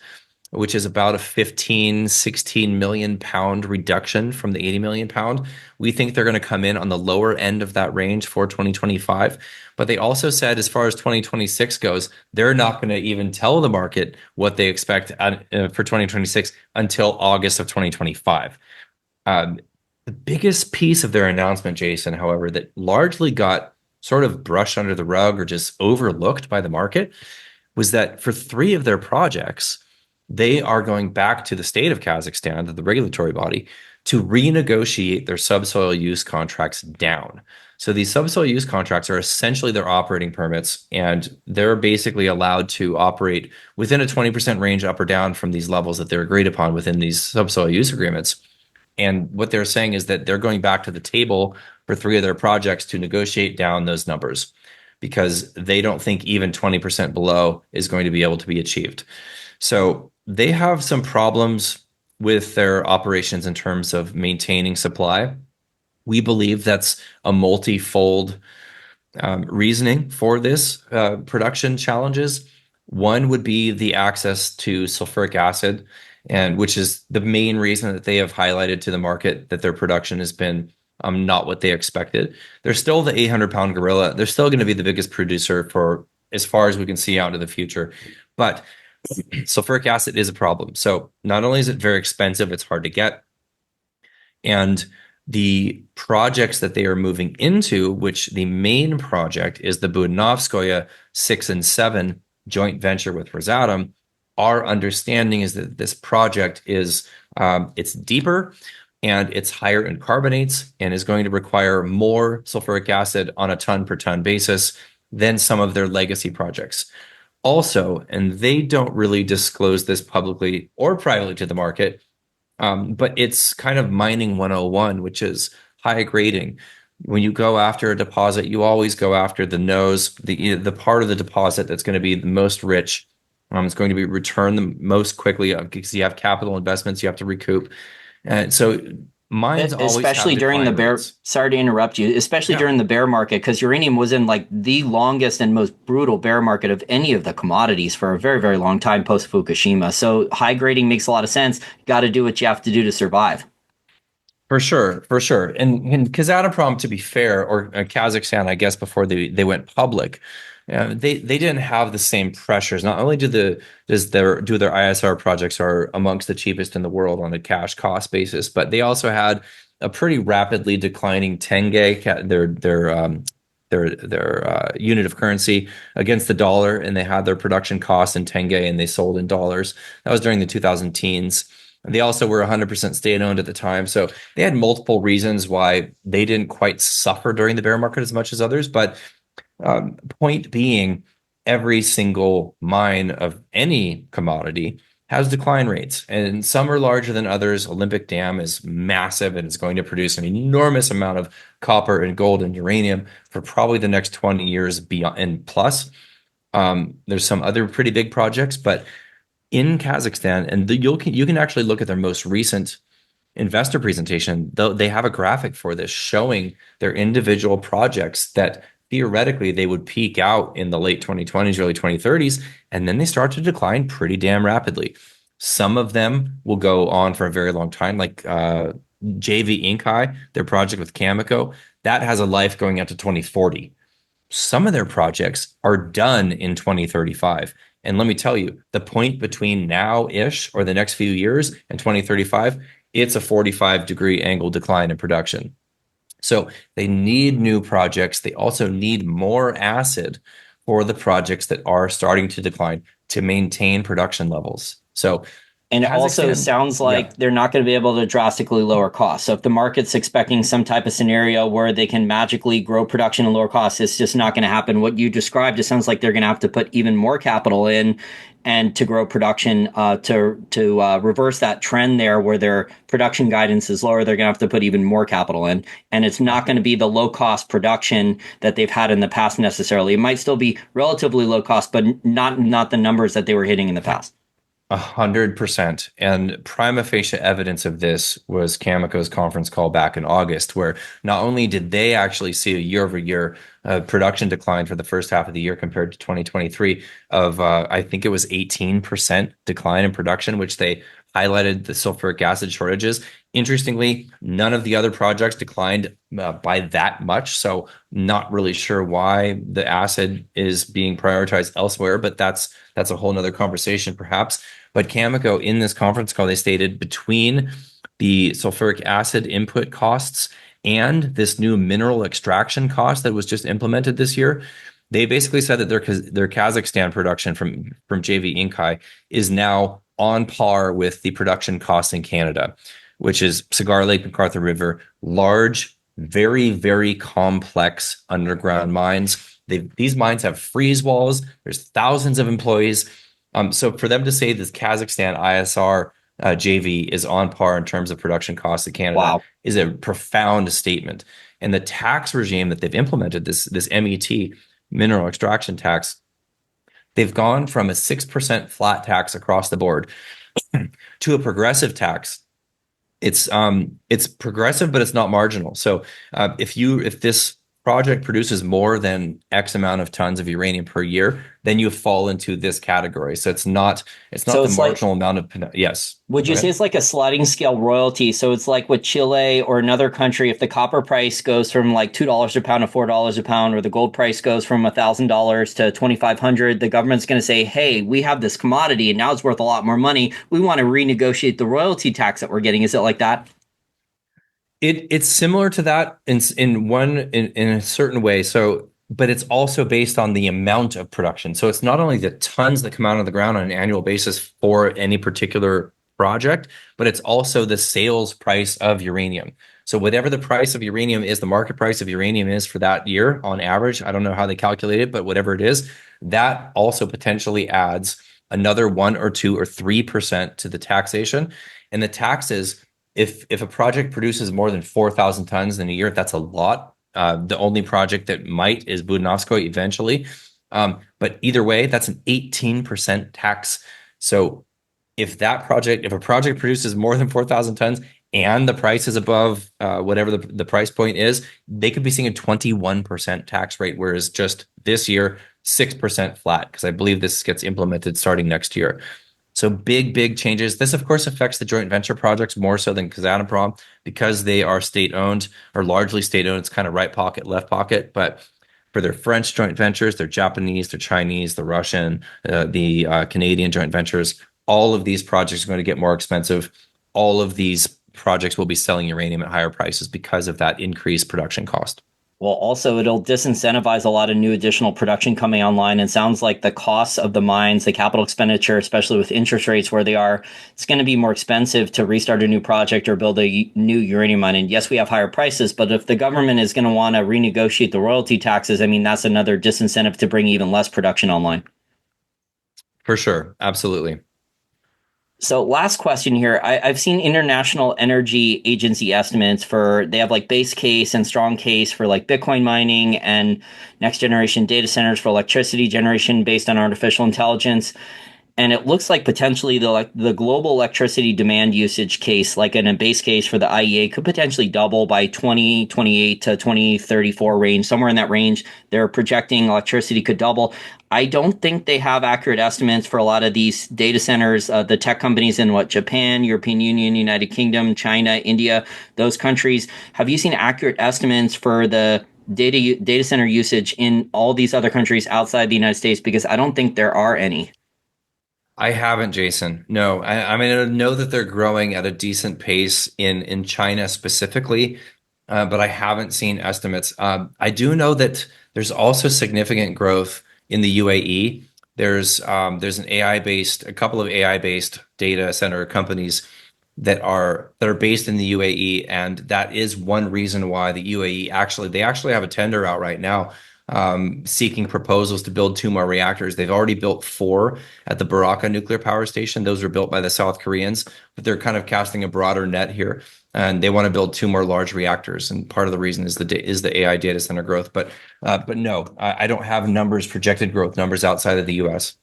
which is about a 15, 16 million pound reduction from the 80 million pound. We think they're going to come in on the lower end of that range for 2025. But they also said, as far as 2026 goes, they're not going to even tell the market what they expect for 2026 until August of 2025. Um, the biggest piece of their announcement, Jason, however, that largely got sort of brushed under the rug or just overlooked by the market was that for three of their projects, they are going back to the state of Kazakhstan, to the regulatory body, to renegotiate their subsoil use contracts down. So these subsoil use contracts are essentially their operating permits, and they're basically allowed to operate within a 20% range up or down from these levels that they're agreed upon within these subsoil use agreements. And what they're saying is that they're going back to the table for three of their projects to negotiate down those numbers because they don't think even 20% below is going to be able to be achieved. So they have some problems with their operations in terms of maintaining supply. We believe that's a multi-fold reasoning for this production challenges. One would be the access to sulfuric acid, and which is the main reason that they have highlighted to the market that their production has been not what they expected. They're still the 800-pound gorilla. They're still going to be the biggest producer for as far as we can see out into the future. But sulfuric acid is a problem. So not only is it very expensive, it's hard to get. And the projects that they are moving into, which the main project is the Budanovskoye 6 and 7 joint venture with Rosatom, our understanding is that this project is it's deeper and it's higher in carbonates and is going to require more sulfuric acid on a ton per ton basis than some of their legacy projects. Also, and they don't really disclose this publicly or privately to the market, but it's kind of mining 101, which is high grading. When you go after a deposit, you always go after the nose, the part of the deposit that's going to be the most rich. It's going to be returned the most quickly because you have capital investments you have to recoup. And so mines always especially have during the decline bear rates. sorry to interrupt you, especially Yeah. during the bear market, because uranium was in like the longest and most brutal bear market of any of the commodities for a very, very long time post Fukushima. So high grading makes a lot of sense. Got to do what you have to do to survive. For sure, for sure. And Kazataprom, to be fair, or Kazakhstan, I guess, before they went public, they didn't have the same pressures. Not only does their ISR projects are amongst the cheapest in the world on a cash cost basis, but they also had a pretty rapidly declining tenge, their unit of currency against the dollar, and they had their production costs in tenge and they sold in dollars. That was during the 2000 teens. They also were 100% state-owned at the time. So they had multiple reasons why they didn't quite suffer during the bear market as much as others. But point being, every single mine of any commodity has decline rates, and some are larger than others. Olympic Dam is massive and it's going to produce an enormous amount of copper and gold and uranium for probably the next 20 years beyond and plus. There's some other pretty big projects, but in Kazakhstan, and you can actually look at their most recent investor presentation, though they have a graphic for this showing their individual projects that theoretically they would peak out in the late 2020s, early 2030s, and then they start to decline pretty damn rapidly. Some of them will go on for a very long time, like JV Inkai, their project with Cameco, that has a life going out to 2040. Some of their projects are done in 2035. And let me tell you, the point between now-ish or the next few years and 2035, it's a 45-degree angle decline in production. So they need new projects. They also need more acid for the projects that are starting to decline to maintain production levels. So And it also Kazakhstan, sounds yeah. like they're not going to be able to drastically lower costs. So if the market's expecting some type of scenario where they can magically grow production and lower costs, it's just not going to happen. What you described, it sounds like they're going to have to put even more capital in and to grow production to reverse that trend there where their production guidance is lower. They're going to have to put even more capital in. And it's not going to be the low cost production that they've had in the past necessarily. It might still be relatively low cost, but not the numbers that they were hitting in the past. 100%. And prima facie evidence of this was Cameco's conference call back in August, where not only did they actually see a year-over-year production decline for the first half of the year compared to 2023 of, I think it was 18% decline in production, which they highlighted the sulfuric acid shortages. Interestingly, none of the other projects declined by that much. So not really sure why the acid is being prioritized elsewhere, but that's a whole nother conversation perhaps. But Cameco in this conference call, they stated between the sulfuric acid input costs and this new mineral extraction cost that was just implemented this year, they basically said that their Kazakhstan production from JV Inkai is now on par with the production costs in Canada, which is Cigar Lake, McArthur River, large, very, very complex underground mines. These mines have freeze walls. There's thousands of employees. So for them to say this Kazakhstan ISR JV is on par in terms of production costs of Canada Wow. is a profound statement. And the tax regime that they've implemented, this MET, mineral extraction tax, they've gone from a 6% flat tax across the board to a progressive tax. It's progressive, but it's not marginal. So if this project produces more than X amount of tons of uranium per year, then you fall into this category. So it's not So the it's like, marginal amount of yes. would Go you say ahead. it's like a sliding scale royalty? So it's like with Chile or another country, if the copper price goes from like $2 a pound to $4 a pound, or the gold price goes from $1,000 to 2,500, the government's going to say, "Hey, we have this commodity and now it's worth a lot more money. We want to renegotiate the royalty tax that we're getting." Is it like that? It's similar to that in a certain way. So, but it's also based on the amount of production. So it's not only the tons that come out of the ground on an annual basis for any particular project, but it's also the sales price of uranium. So whatever the price of uranium is, the market price of uranium is for that year on average. I don't know how they calculate it, but whatever it is, that also potentially adds another 1 or 2 or 3% to the taxation. And the taxes, if a project produces more than 4,000 tons in a year, that's a lot. The only project that might is Budenovskoye eventually. But either way, that's an 18% tax. So if a project produces more than 4,000 tons and the price is above whatever the price point is, they could be seeing a 21% tax rate, whereas just this year, 6% flat, because I believe this gets implemented starting next year. So big changes. This, of course, affects the joint venture projects more so than Kazataprom because they are state owned or largely state owned. It's kind of right pocket, left pocket. But for their French joint ventures, their Japanese, their Chinese, the Russian, the Canadian joint ventures, all of these projects are going to get more expensive. All of these projects will be selling uranium at higher prices because of that increased production cost. Well, also, it'll disincentivize a lot of new additional production coming online. And sounds like the costs of the mines, the capital expenditure, especially with interest rates where they are, it's going to be more expensive to restart a new project or build a new uranium mine. And yes, we have higher prices, but if the government is going to want to renegotiate the royalty taxes, I mean, that's another disincentive to bring even less production online. For sure. Absolutely. So last question here. I've seen International Energy Agency estimates for, they have like base case and strong case for like Bitcoin mining and next generation data centers for electricity generation based on artificial intelligence. And it looks like potentially the global electricity demand usage case, like in a base case for the IEA, could potentially double by 2028 to 2034 range, somewhere in that range. They're projecting electricity could double. I don't think they have accurate estimates for a lot of these data centers, the tech companies in what, Japan, European Union, United Kingdom, China, India, those countries. Have you seen accurate estimates for the data center usage in all these other countries outside the United States? Because I don't think there are any. I haven't, Jason. No, I mean, I know that they're growing at a decent pace in China specifically, but I haven't seen estimates. I do know that there's also significant growth in the UAE. There's a couple of AI based data center companies that are based in the UAE, and that is one reason why the UAE actually have a tender out right now seeking proposals to build 2 more reactors. They've already built 4 at the Baraka nuclear power station. Those were built by the South Koreans, but they're kind of casting a broader net here, and they want to build 2 more large reactors. And part of the reason is the AI data center growth. But no, I don't have projected growth numbers outside of the U.S.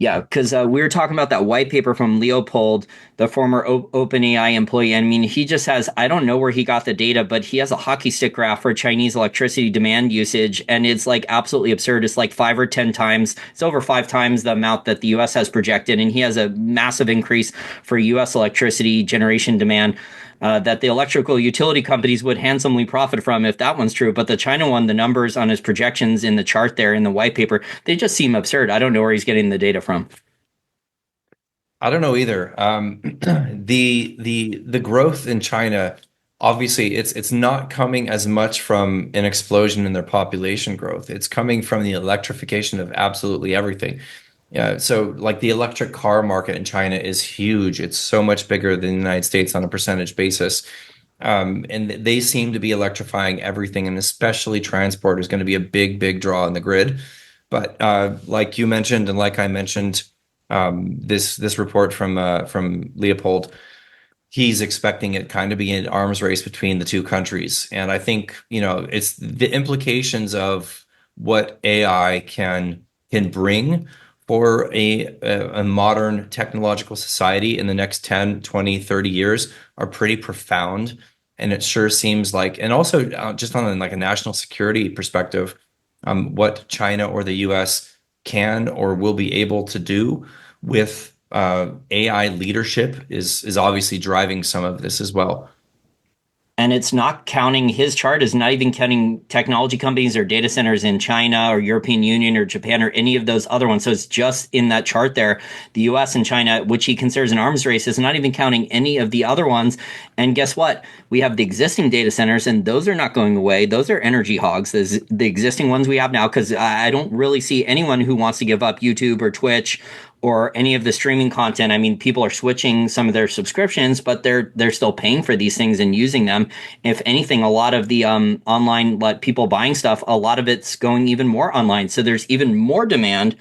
Yeah, because we were talking about that white paper from Leopold, the former OpenAI employee. I mean, he just has, I don't know where he got the data, but he has a hockey stick graph for Chinese electricity demand usage, and it's like absolutely absurd. It's like 5 or 10 times, it's over 5 times the amount that the US has projected, and he has a massive increase for US electricity generation demand. That the electrical utility companies would handsomely profit from if that one's true. But the China one, the numbers on his projections in the chart there in the white paper, they just seem absurd. I don't know where he's getting the data from. I don't know either. The growth in China, obviously, it's not coming as much from an explosion in their population growth. It's coming from the electrification of absolutely everything. Yeah, so like the electric car market in China is huge. It's so much bigger than the United States on a percentage basis. And they seem to be electrifying everything, and especially transport is going to be a big, big draw in the grid. But like you mentioned, and like I mentioned, this report from Leopold, he's expecting it kind of be an arms race between the two countries. And I think, it's the implications of what AI can bring for a modern technological society in the next 10, 20, 30 years are pretty profound. And it sure seems like, and also just on like a national security perspective, what China or the US can or will be able to do with AI leadership is obviously driving some of this as well. And it's not counting, his chart is not even counting technology companies or data centers in China or European Union or Japan or any of those other ones. So it's just in that chart there. The US and China, which he considers an arms race, is not even counting any of the other ones. And guess what? We have the existing data centers, and those are not going away. Those are energy hogs. There's the existing ones we have now, because I don't really see anyone who wants to give up YouTube or Twitch or any of the streaming content. I mean, people are switching some of their subscriptions, but they're still paying for these things and using them. If anything, a lot of the online, like people buying stuff, a lot of it's going even more online. So there's even more demand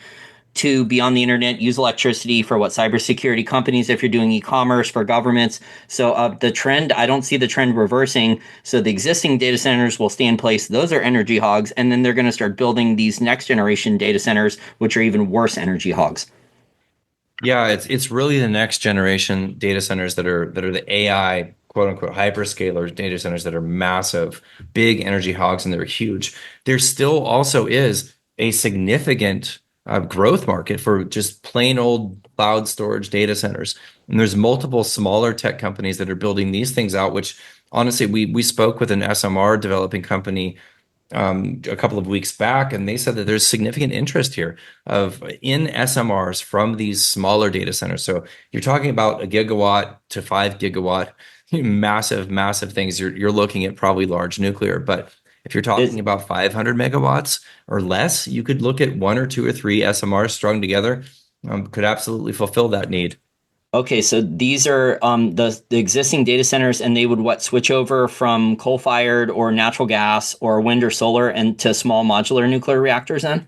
to be on the internet, use electricity for what cybersecurity companies, if you're doing e-commerce, for governments. So the trend, I don't see the trend reversing. So the existing data centers will stay in place. Those are energy hogs, and then they're going to start building these next generation data centers, which are even worse energy hogs. Yeah, it's really the next generation data centers that are the AI quote unquote hyperscaler data centers that are massive, big energy hogs, and they're huge. There still also is a significant growth market for just plain old cloud storage data centers. And there's multiple smaller tech companies that are building these things out, which honestly, we spoke with an SMR developing company a couple of weeks back, and they said that there's significant interest here of in SMRs from these smaller data centers. So you're talking about a gigawatt to 5 gigawatt, massive, massive things. You're looking at probably large nuclear, but if you're It's talking about 500 megawatts or less, you could look at one or two or three SMRs strung together, could absolutely fulfill that need. Okay, so these are the existing data centers, and they would what switch over from coal fired or natural gas or wind or solar and to small modular nuclear reactors then?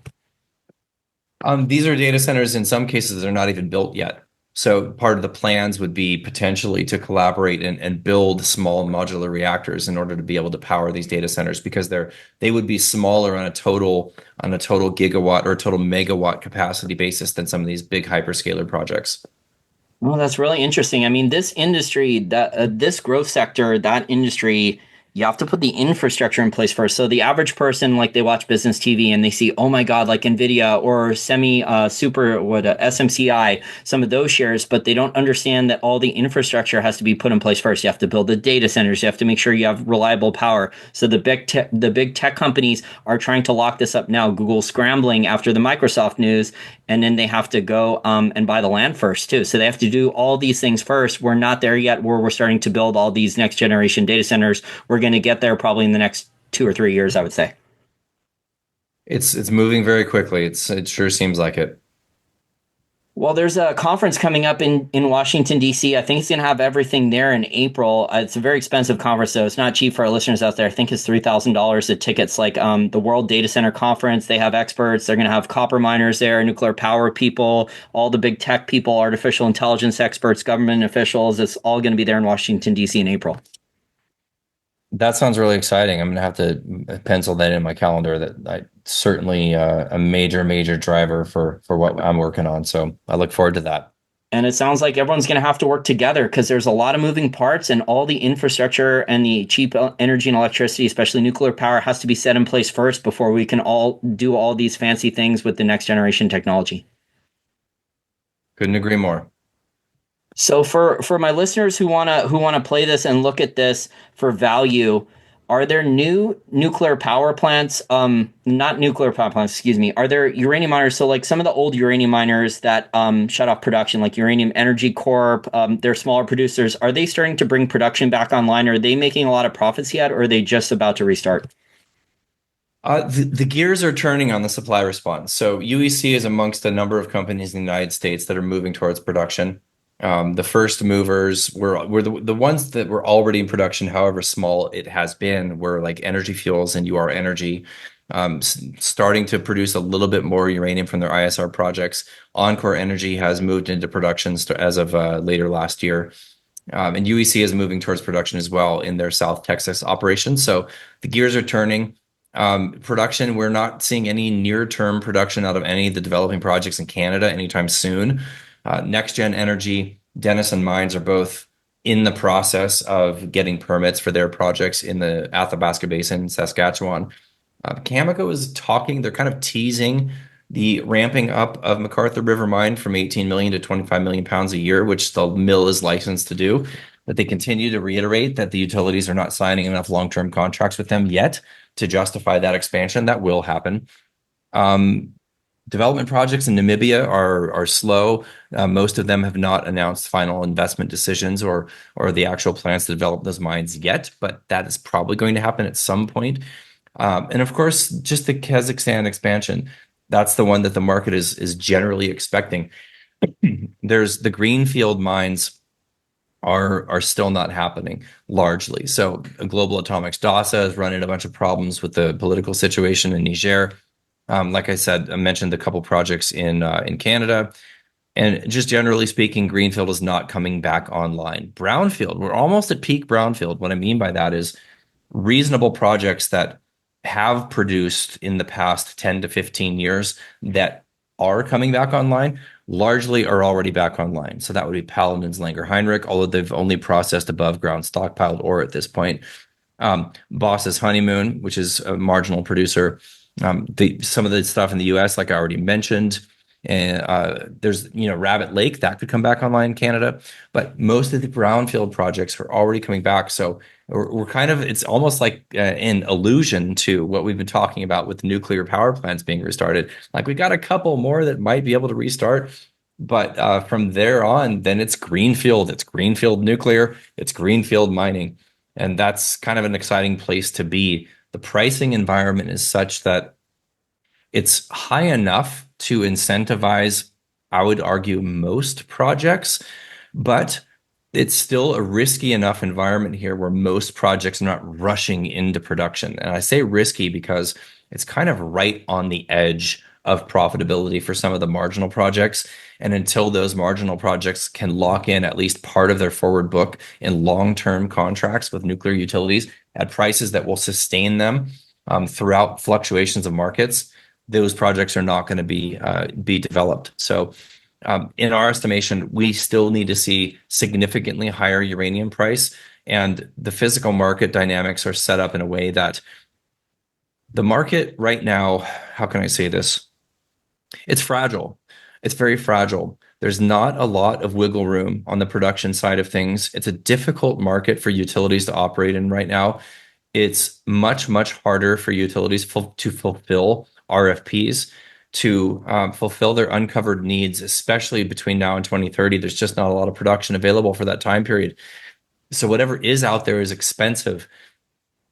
These are data centers in some cases that are not even built yet. So part of the plans would be potentially to collaborate and build small modular reactors in order to be able to power these data centers because they would be smaller on a total gigawatt or total megawatt capacity basis than some of these big hyperscaler projects. Well, that's really interesting. I mean, this industry, that this growth sector, that industry, you have to put the infrastructure in place first. So the average person, like they watch business TV and they see, oh my God, like Nvidia or semi super what SMCI, some of those shares, but they don't understand that all the infrastructure has to be put in place first. You have to build the data centers. You have to make sure you have reliable power. So the big tech companies are trying to lock this up now. Google's scrambling after the Microsoft news, and then they have to go and buy the land first too. So they have to do all these things first. We're not there yet where we're starting to build all these next generation data centers. We're going to get there probably in the next 2 or 3 years, I would say. It's moving very quickly. It sure seems like it. Well, there's a conference coming up in Washington, D.C. I think it's going to have everything there in April. It's a very expensive conference, though. It's not cheap for our listeners out there. I think it's $3,000 a tickets, like the World Data Center Conference. They have experts. They're going to have copper miners there, nuclear power people, all the big tech people, artificial intelligence experts, government officials. It's all going to be there in Washington, D.C. in April. That sounds really exciting. I'm gonna have to pencil that in my calendar that certainly a major driver for what I'm working on. So I look forward to that. And it sounds like everyone's going to have to work together because there's a lot of moving parts, and all the infrastructure and the cheap energy and electricity, especially nuclear power, has to be set in place first before we can all do all these fancy things with the next generation technology. Couldn't agree more. So for my listeners who wanna play this and look at this for value, are there new nuclear power plants? Not nuclear power plants, excuse me. Are there uranium miners? So like some of the old uranium miners that shut off production, like Uranium Energy Corp, they're smaller producers. Are they starting to bring production back online? Are they making a lot of profits yet, or are they just about to restart? The gears are turning on the supply response. So UEC is amongst a number of companies in the United States that are moving towards production. The first movers were the ones that were already in production, however small it has been, were like Energy Fuels and UR Energy, starting to produce a little bit more uranium from their ISR projects. Encore Energy has moved into production as of later last year. And UEC is moving towards production as well in their South Texas operations. So the gears are turning. Production, we're not seeing any near-term production out of any of the developing projects in Canada anytime soon. NextGen Energy, Denison Mines are both in the process of getting permits for their projects in the Athabasca Basin, Saskatchewan. Cameco is talking, they're kind of teasing the ramping up of McArthur River Mine from 18 million to 25 million pounds a year, which the mill is licensed to do. But they continue to reiterate that the utilities are not signing enough long-term contracts with them yet to justify that expansion. That will happen. Development projects in Namibia are slow. Most of them have not announced final investment decisions or the actual plans to develop those mines yet, but that is probably going to happen at some point. And of course, just the Kazakhstan expansion. That's the one that the market is generally expecting. There's the greenfield mines are still not happening largely. So Global Atomics DASA has run into a bunch of problems with the political situation in Niger. Like I said, I mentioned a couple projects in Canada. And just generally speaking, greenfield is not coming back online. Brownfield, we're almost at peak brownfield. What I mean by that is reasonable projects that have produced in the past 10 to 15 years that are coming back online largely are already back online. So that would be Paladin's Langer Heinrich, although they've only processed above ground stockpiled ore at this point. Boss's Honeymoon, which is a marginal producer. Some of the stuff in the US, like I already mentioned, and there's Rabbit Lake that could come back online in Canada, but most of the brownfield projects are already coming back. So we're kind of, it's almost like an allusion to what we've been talking about with nuclear power plants being restarted. Like we got a couple more that might be able to restart, but from there on, then it's greenfield nuclear, it's greenfield mining, and that's kind of an exciting place to be. The pricing environment is such that it's high enough to incentivize, I would argue, most projects, but it's still a risky enough environment here where most projects are not rushing into production. And I say risky because it's kind of right on the edge of profitability for some of the marginal projects. And until those marginal projects can lock in at least part of their forward book in long-term contracts with nuclear utilities at prices that will sustain them throughout fluctuations of markets, those projects are not going to be developed. So in our estimation, we still need to see significantly higher uranium price, and the physical market dynamics are set up in a way that the market right now, how can I say this? It's fragile. It's very fragile. There's not a lot of wiggle room on the production side of things. It's a difficult market for utilities to operate in right now. It's much harder for utilities to fulfill RFPs, to fulfill their uncovered needs, especially between now and 2030. There's just not a lot of production available for that time period. So whatever is out there is expensive,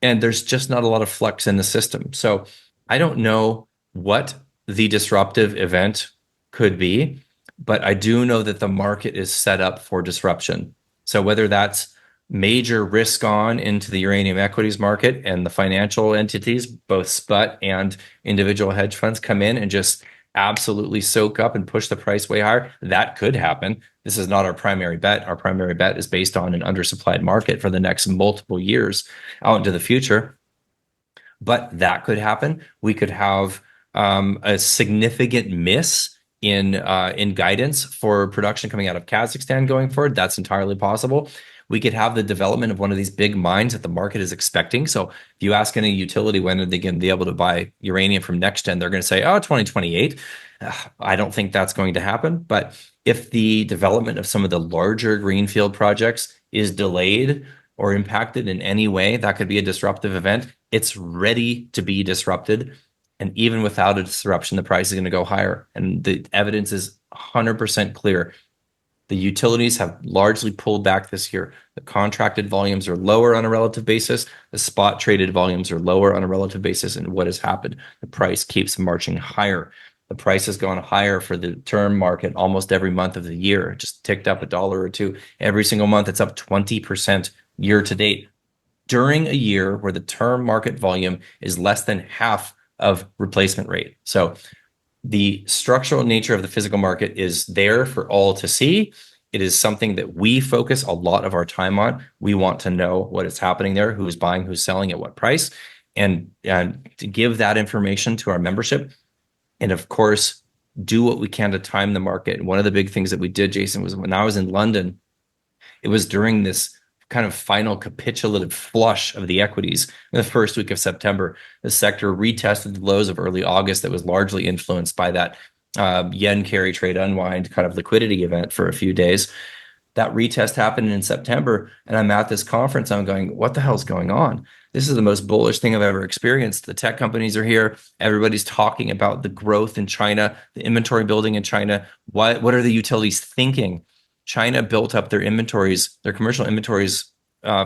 and there's just not a lot of flex in the system. So I don't know what the disruptive event could be, but I do know that the market is set up for disruption. So whether that's major risk on into the uranium equities market and the financial entities, both SPUT and individual hedge funds, come in and just absolutely soak up and push the price way higher, that could happen. This is not our primary bet. Our primary bet is based on an undersupplied market for the next multiple years out into the future. but that could happen. We could have a significant miss in guidance for production coming out of Kazakhstan going forward. That's entirely possible. We could have the development of one of these big mines that the market is expecting. So if you ask any utility when are they going to be able to buy uranium from NextGen, they're going to say, oh, 2028. I don't think that's going to happen. But if the development of some of the larger greenfield projects is delayed or impacted in any way, that could be a disruptive event. It's ready to be disrupted. And even without a disruption, the price is going to go higher. And the evidence is 100% clear. The utilities have largely pulled back this year. The contracted volumes are lower on a relative basis. The spot traded volumes are lower on a relative basis. And what has happened? The price keeps marching higher. The price has gone higher for the term market almost every month of the year. It just ticked up $1 or $2 every single month. It's up 20% year to date during a year where the term market volume is less than half of replacement rate. So the structural nature of the physical market is there for all to see. It is something that we focus a lot of our time on. We want to know what is happening there, who's buying, who's selling, at what price, and to give that information to our membership. And of course, do what we can to time the market. And one of the big things that we did, Jason, was when I was in London, it was during this kind of final capitulative flush of the equities in the first week of September. The sector retested the lows of early August that was largely influenced by that yen carry trade unwind kind of liquidity event for a few days. That retest happened in September, and I'm at this conference. I'm going, what the hell's going on? This is the most bullish thing I've ever experienced. The tech companies are here. Everybody's talking about the growth in China, the inventory building in China. What are the utilities thinking? China built up their inventories, their commercial inventories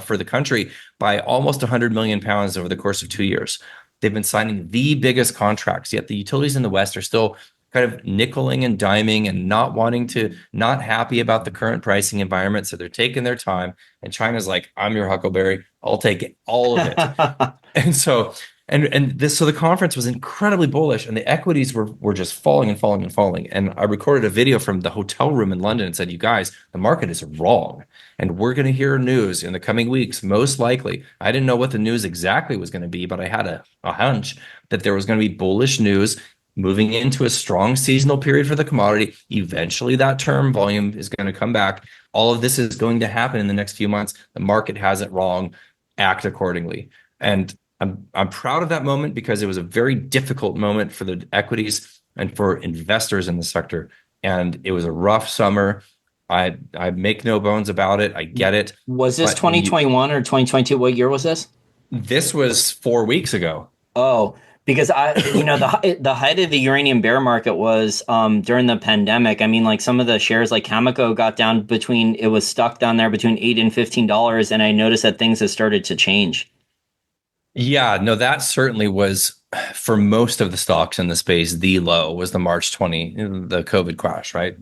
for the country by almost 100 million pounds over the course of 2 years. They've been signing the biggest contracts, yet the utilities in the West are still kind of nickeling and diming and not happy about the current pricing environment. So they're taking their time. And China's like, I'm your Huckleberry. I'll take all of it. And so the conference was incredibly bullish, and the equities were just falling and falling and falling. And I recorded a video from the hotel room in London and said, you guys, the market is wrong. And we're going to hear news in the coming weeks, most likely. I didn't know what the news exactly was going to be, but I had a hunch that there was going to be bullish news moving into a strong seasonal period for the commodity. Eventually, that term volume is going to come back. All of this is going to happen in the next few months. The market has it wrong. Act accordingly. And I'm proud of that moment because it was a very difficult moment for the equities and for investors in the sector. And it was a rough summer. I make no bones about it. I get it. Was this 2021 or 2022? What year was this? This was 4 weeks ago. Oh, because the height of the uranium bear market was during the pandemic. I mean, like some of the shares like Cameco got down it was stuck down there between $8 and $15, and I noticed that things have started to change. Yeah, no, that certainly was for most of the stocks in the space. The low was the March 20, the COVID crash, right?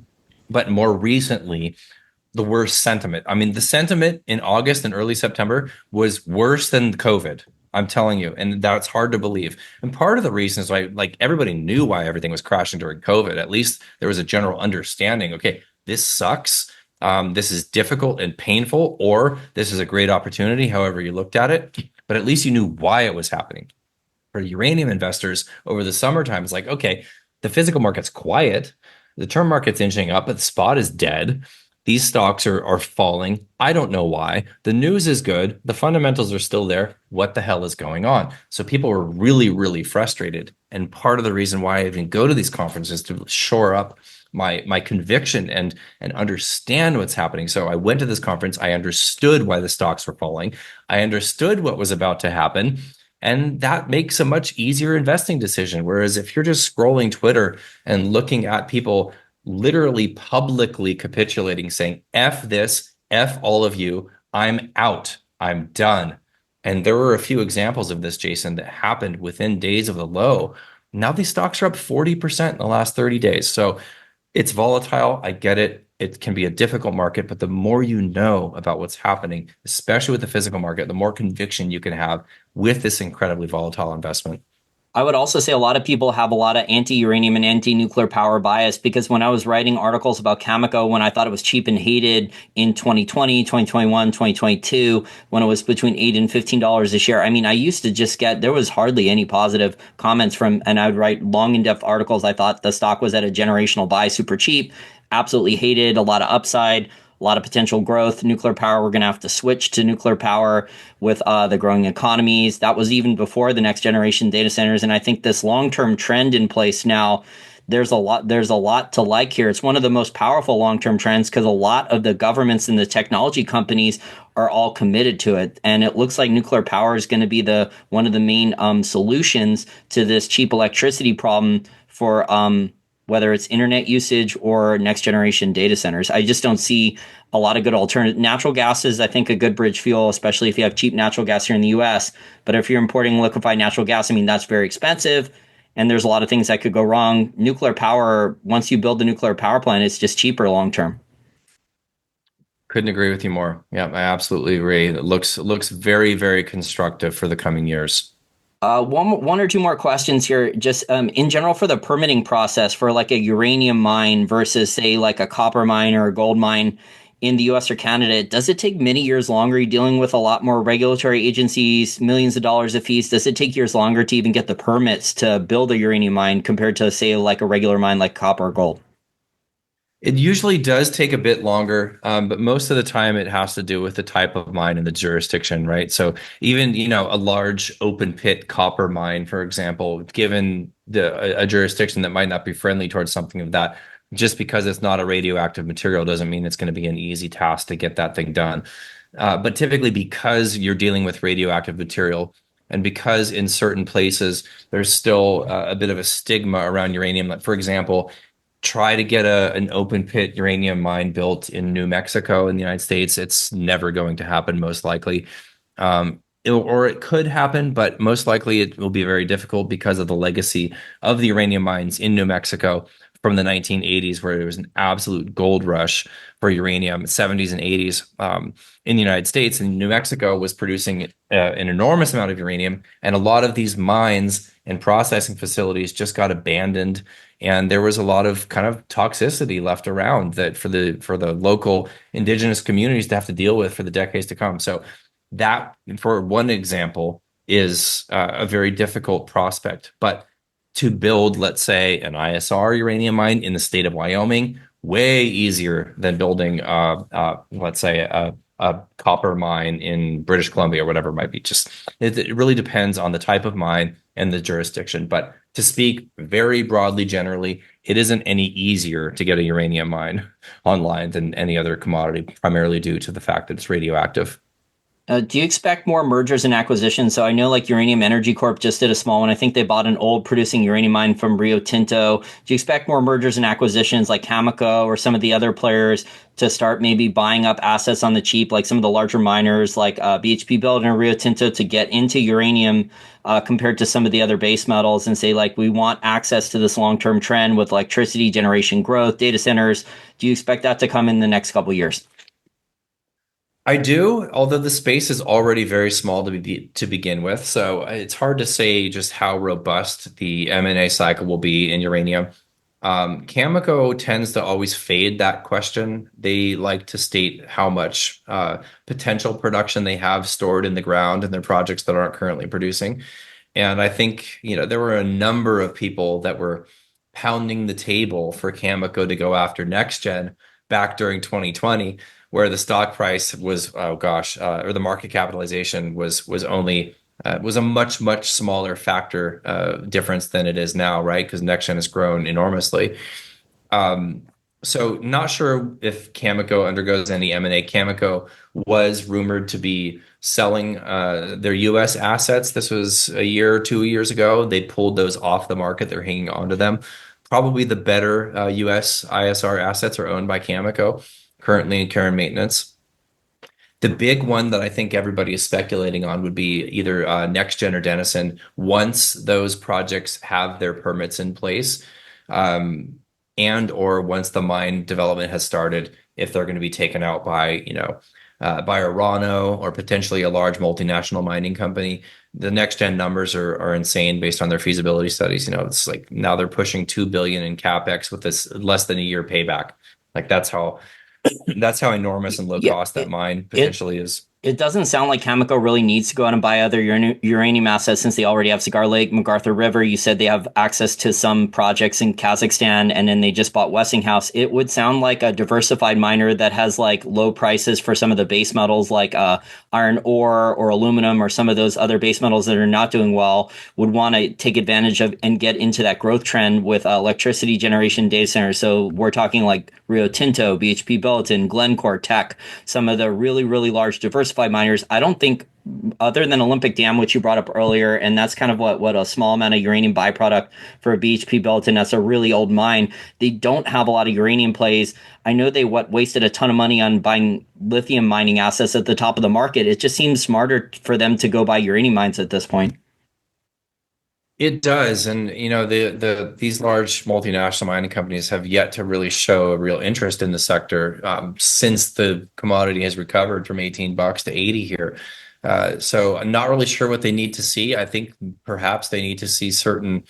But more recently, the worst sentiment. I mean, the sentiment in August and early September was worse than COVID. I'm telling you, and that's hard to believe. And part of the reason is why, like, everybody knew why everything was crashing during COVID. At least there was a general understanding. Okay, this sucks. This is difficult and painful, or this is a great opportunity, however you looked at it. But at least you knew why it was happening. For uranium investors over the summertime, it's like, okay, the physical market's quiet. The term market's inching up, but the spot is dead. These stocks are falling. I don't know why. The news is good. The fundamentals are still there. What the hell is going on? So people were really, really frustrated. And part of the reason why I even go to these conferences to shore up my conviction and understand what's happening. So I went to this conference. I understood why the stocks were falling. I understood what was about to happen. And that makes a much easier investing decision. Whereas if you're just scrolling Twitter and looking at people literally publicly capitulating, saying, F this, F all of you, I'm out, I'm done. And there were a few examples of this, Jason, that happened within days of the low. Now these stocks are up 40% in the last 30 days. So it's volatile. I get it. It can be a difficult market, but the more you know about what's happening, especially with the physical market, the more conviction you can have with this incredibly volatile investment. I would also say a lot of people have a lot of anti-uranium and anti-nuclear power bias because when I was writing articles about Cameco, when I thought it was cheap and hated in 2020, 2021, 2022, when it was between $8 and $15 a share, I mean, I used to just get, there was hardly any positive comments from, and I would write long in-depth articles. I thought the stock was at a generational buy, super cheap, absolutely hated, a lot of upside, a lot of potential growth. Nuclear power, we're going to have to switch to nuclear power with the growing economies. That was even before the next generation data centers. And I think this long-term trend in place now, there's a lot to like here. It's one of the most powerful long-term trends because a lot of the governments and the technology companies are all committed to it. And it looks like nuclear power is going to be the one of the main solutions to this cheap electricity problem for whether it's internet usage or next generation data centers. I just don't see a lot of good alternative. Natural gas is, I think, a good bridge fuel, especially if you have cheap natural gas here in the US. But if you're importing liquefied natural gas, I mean, that's very expensive. And there's a lot of things that could go wrong. Nuclear power, once you build the nuclear power plant, it's just cheaper long term. Couldn't agree with you more. Yeah, I absolutely agree. It looks very, very constructive for the coming years. One or two more questions here. Just in general, for the permitting process for like a uranium mine versus, say, like a copper mine or a gold mine in the US or Canada, does it take many years longer? Are you dealing with a lot more regulatory agencies, millions of dollars of fees? Does it take years longer to even get the permits to build a uranium mine compared to, say, like a regular mine like copper or gold? It usually does take a bit longer, but most of the time it has to do with the type of mine and the jurisdiction, right? So even, a large open pit copper mine, for example, given a jurisdiction that might not be friendly towards something of that, just because it's not a radioactive material doesn't mean it's going to be an easy task to get that thing done. But typically, because you're dealing with radioactive material, and because in certain places there's still a bit of a stigma around uranium, like for example, try to get an open pit uranium mine built in New Mexico in the United States, it's never going to happen, most likely. Or it could happen, but most likely it will be very difficult because of the legacy of the uranium mines in New Mexico from the 1980s, where there was an absolute gold rush for uranium, 70s and 80s in the United States. And New Mexico was producing an enormous amount of uranium, and a lot of these mines and processing facilities just got abandoned, and there was a lot of kind of toxicity left around that for the local indigenous communities to have to deal with for the decades to come. So that, for one example, is a very difficult prospect. But to build, let's say, an ISR uranium mine in the state of Wyoming, way easier than building, let's say, a copper mine in British Columbia or whatever it might be. Just it really depends on the type of mine and the jurisdiction. But to speak very broadly, generally, it isn't any easier to get a uranium mine online than any other commodity, primarily due to the fact that it's radioactive. Do you expect more mergers and acquisitions? So I know like Uranium Energy Corp just did a small one. I think they bought an old producing uranium mine from Rio Tinto. Do you expect more mergers and acquisitions like Cameco or some of the other players to start maybe buying up assets on the cheap, like some of the larger miners like BHP Billiton or Rio Tinto to get into uranium compared to some of the other base metals and say like we want access to this long-term trend with electricity generation growth, data centers. Do you expect that to come in the next couple of years? I do, although the space is already very small to begin with, so it's hard to say just how robust the M&A cycle will be in uranium. Cameco tends to always fade that question. They like to state how much potential production they have stored in the ground in their projects that aren't currently producing. And I think, there were a number of people that were pounding the table for Cameco to go after next gen back during 2020, where the stock price was, oh gosh, or the market capitalization was only was a much smaller factor difference than it is now, right? Because next gen has grown enormously. Um, so not sure if Cameco undergoes any M&A. Cameco was rumored to be selling their U.S. assets. This was a year or 2 years ago. They pulled those off the market. They're hanging on to them. Probably the better U.S. ISR assets are owned by Cameco, currently in care and maintenance. The big one that I think everybody is speculating on would be either NextGen or Denison once those projects have their permits in place, and or once the mine development has started, if they're going to be taken out by, by Orano or potentially a large multinational mining company, the next gen numbers are insane based on their feasibility studies. It's like now they're pushing 2 billion in capex with this less than a year payback. Like that's how enormous and low Yeah, cost that mine it potentially is. it doesn't sound like Cameco really needs to go out and buy other uranium assets since they already have Cigar Lake, MacArthur River. You said they have access to some projects in Kazakhstan, and then they just bought Westinghouse. It would sound like a diversified miner that has like low prices for some of the base metals like iron ore or aluminum or some of those other base metals that are not doing well would want to take advantage of and get into that growth trend with electricity generation data centers. So we're talking like Rio Tinto, BHP Billiton, Glencore, Teck, some of the really, really large diversified miners. I don't think other than Olympic Dam, which you brought up earlier, and that's kind of what a small amount of uranium byproduct for a BHP Billiton. That's a really old mine. They don't have a lot of uranium plays. I know they wasted a ton of money on buying lithium mining assets at the top of the market. It just seems smarter for them to go buy uranium mines at this point. It does, and these large multinational mining companies have yet to really show a real interest in the sector since the commodity has recovered from $18 to 80 here. So I'm not really sure what they need to see. I think perhaps they need to see certain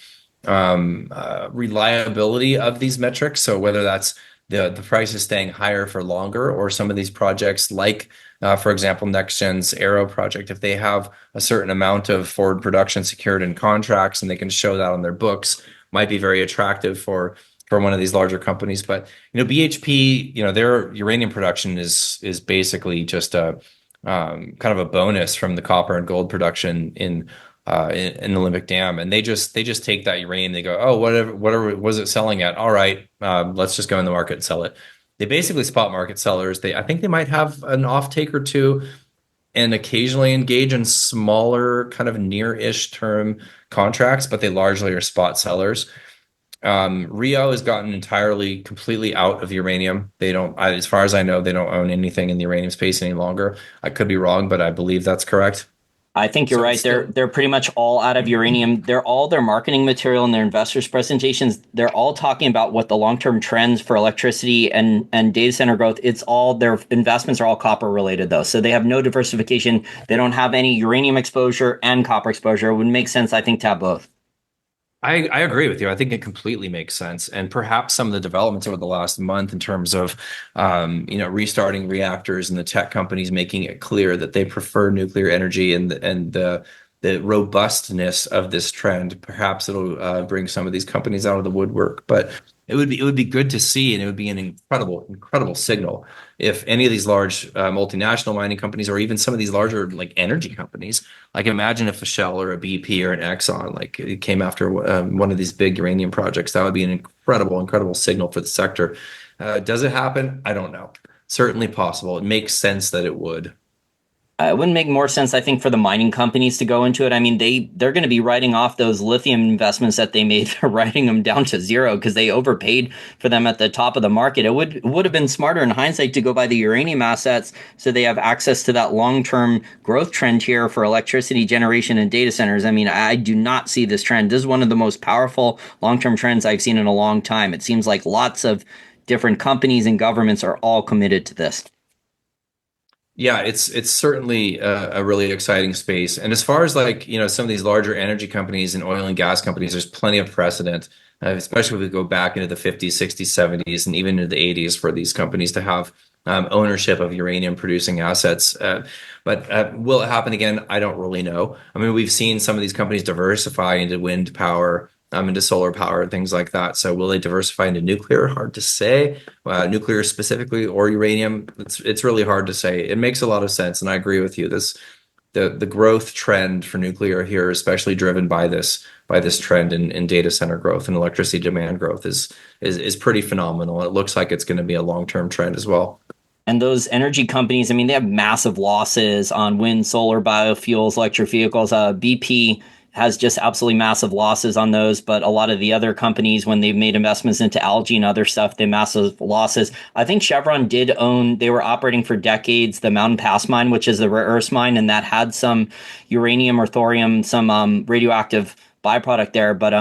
reliability of these metrics. So whether that's the price is staying higher for longer, or some of these projects like, for example, NextGen's Arrow project, if they have a certain amount of forward production secured in contracts and they can show that on their books, might be very attractive for one of these larger companies. But BHP, their uranium production is basically just a kind of a bonus from the copper and gold production in Olympic Dam, and they just take that uranium. They go, oh, whatever was it selling at? All right, let's just go in the market and sell it. They basically spot market sellers. I think they might have an offtake or two, and occasionally engage in smaller kind of near-ish term contracts, but they largely are spot sellers. Rio has gotten entirely, completely out of uranium. They don't, as far as I know, they don't own anything in the uranium space any longer. I could be wrong, but I believe that's correct. I think you're So it's right. still, They're pretty much all out of uranium. They're all their marketing material and their investors' presentations. They're all talking about what the long-term trends for electricity and data center growth. It's all their investments are all copper related though. So they have no diversification. They don't have any uranium exposure and copper exposure. It would make sense, I think, to have both. I agree with you. I think it completely makes sense. And perhaps some of the developments over the last month in terms of, restarting reactors and the tech companies making it clear that they prefer nuclear energy and the robustness of this trend, perhaps it'll bring some of these companies out of the woodwork. But it would be good to see, and it would be an incredible signal if any of these large multinational mining companies, or even some of these larger like energy companies, like imagine if a Shell or a BP or an Exxon like it came after one of these big uranium projects. That would be an incredible signal for the sector. Does it happen? I don't know. Certainly possible. It makes sense that it would. It wouldn't make more sense, I think, for the mining companies to go into it. I mean, they're going to be writing off those lithium investments that they made. They're writing them down to zero because they overpaid for them at the top of the market. It would have been smarter in hindsight to go buy the uranium assets so they have access to that long-term growth trend here for electricity generation and data centers. I mean, I do not see this trend. This is one of the most powerful long-term trends I've seen in a long time. It seems like lots of different companies and governments are all committed to this. Yeah, it's certainly a really exciting space. And as far as like, some of these larger energy companies and oil and gas companies, there's plenty of precedent, especially if we go back into the 50s, 60s, 70s, and even into the 80s for these companies to have ownership of uranium producing assets. But will it happen again? I don't really know. I mean, we've seen some of these companies diversify into wind power, into solar power, things like that. So will they diversify into nuclear? Hard to say. Nuclear specifically or uranium, it's really hard to say. It makes a lot of sense, and I agree with you. The growth trend for nuclear here, especially driven by this trend in data center growth and electricity demand growth, is pretty phenomenal. It looks like it's going to be a long-term trend as well. And those energy companies, I mean, they have massive losses on wind, solar, biofuels, electric vehicles. BP has just absolutely massive losses on those. But a lot of the other companies, when they've made investments into algae and other stuff, they have massive losses. I think Chevron did own, they were operating for decades, the Mountain Pass mine, which is the rare earths mine, and that had some uranium or thorium, some radioactive byproduct there. But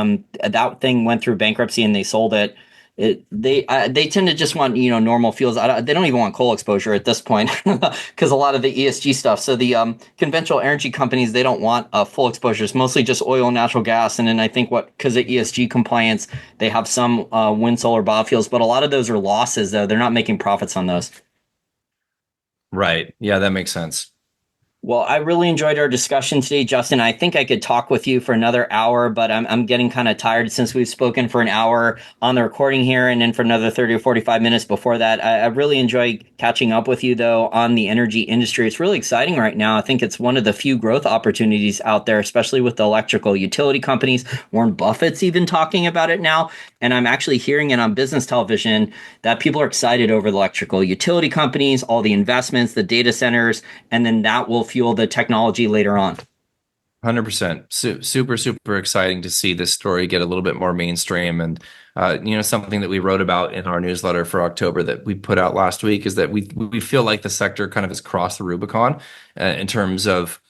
that thing went through bankruptcy and they sold it. They tend to just want normal fuels. They don't even want coal exposure at this point because a lot of the ESG stuff. So the conventional energy companies, they don't want full exposures, mostly just oil and natural gas. And then I think because of ESG compliance, they have some wind, solar, biofuels, but a lot of those are losses though. They're not making profits on those. Right. Yeah, that makes sense. Well, I really enjoyed our discussion today, Justin. I think I could talk with you for another hour, but I'm getting kind of tired since we've spoken for an hour on the recording here and then for another 30 or 45 minutes before that. I really enjoy catching up with you, though, on the energy industry. It's really exciting right now. I think it's one of the few growth opportunities out there, especially with the electrical utility companies. Warren Buffett's even talking about it now. And I'm actually hearing it on business television that people are excited over the electrical utility companies, all the investments, the data centers, and then that will fuel the technology later on. 100%. Super, super exciting to see this story get a little bit more mainstream. And, something that we wrote about in our newsletter for October that we put out last week is that we feel like the sector kind of has crossed the Rubicon in terms of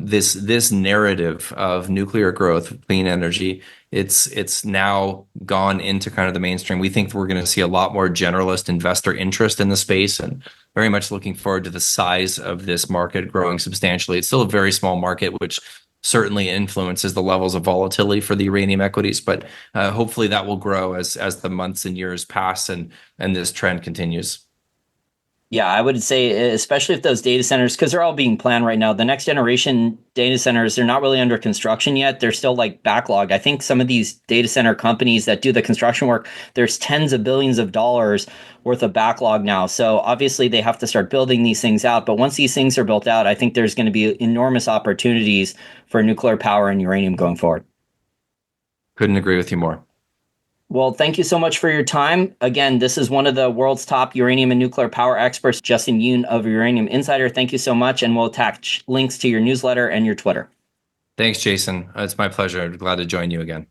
this narrative of nuclear growth, clean energy. It's now gone into kind of the mainstream. We think we're going to see a lot more generalist investor interest in the space, and very much looking forward to the size of this market growing substantially. It's still a very small market, which certainly influences the levels of volatility for the uranium equities, but hopefully that will grow as the months and years pass and this trend continues. Yeah, I would say, especially if those data centers, because they're all being planned right now, the next generation data centers, they're not really under construction yet. They're still like backlog. I think some of these data center companies that do the construction work, there's tens of billions of dollars worth of backlog now. So obviously they have to start building these things out. But once these things are built out, I think there's going to be enormous opportunities for nuclear power and uranium going forward. Couldn't agree with you more. Well, thank you so much for your time. Again, this is one of the world's top uranium and nuclear power experts, Justin Huhn of Uranium Insider. Thank you so much, and we'll attach links to your newsletter and your Twitter. Thanks, Jason. It's my pleasure. Glad to join you again.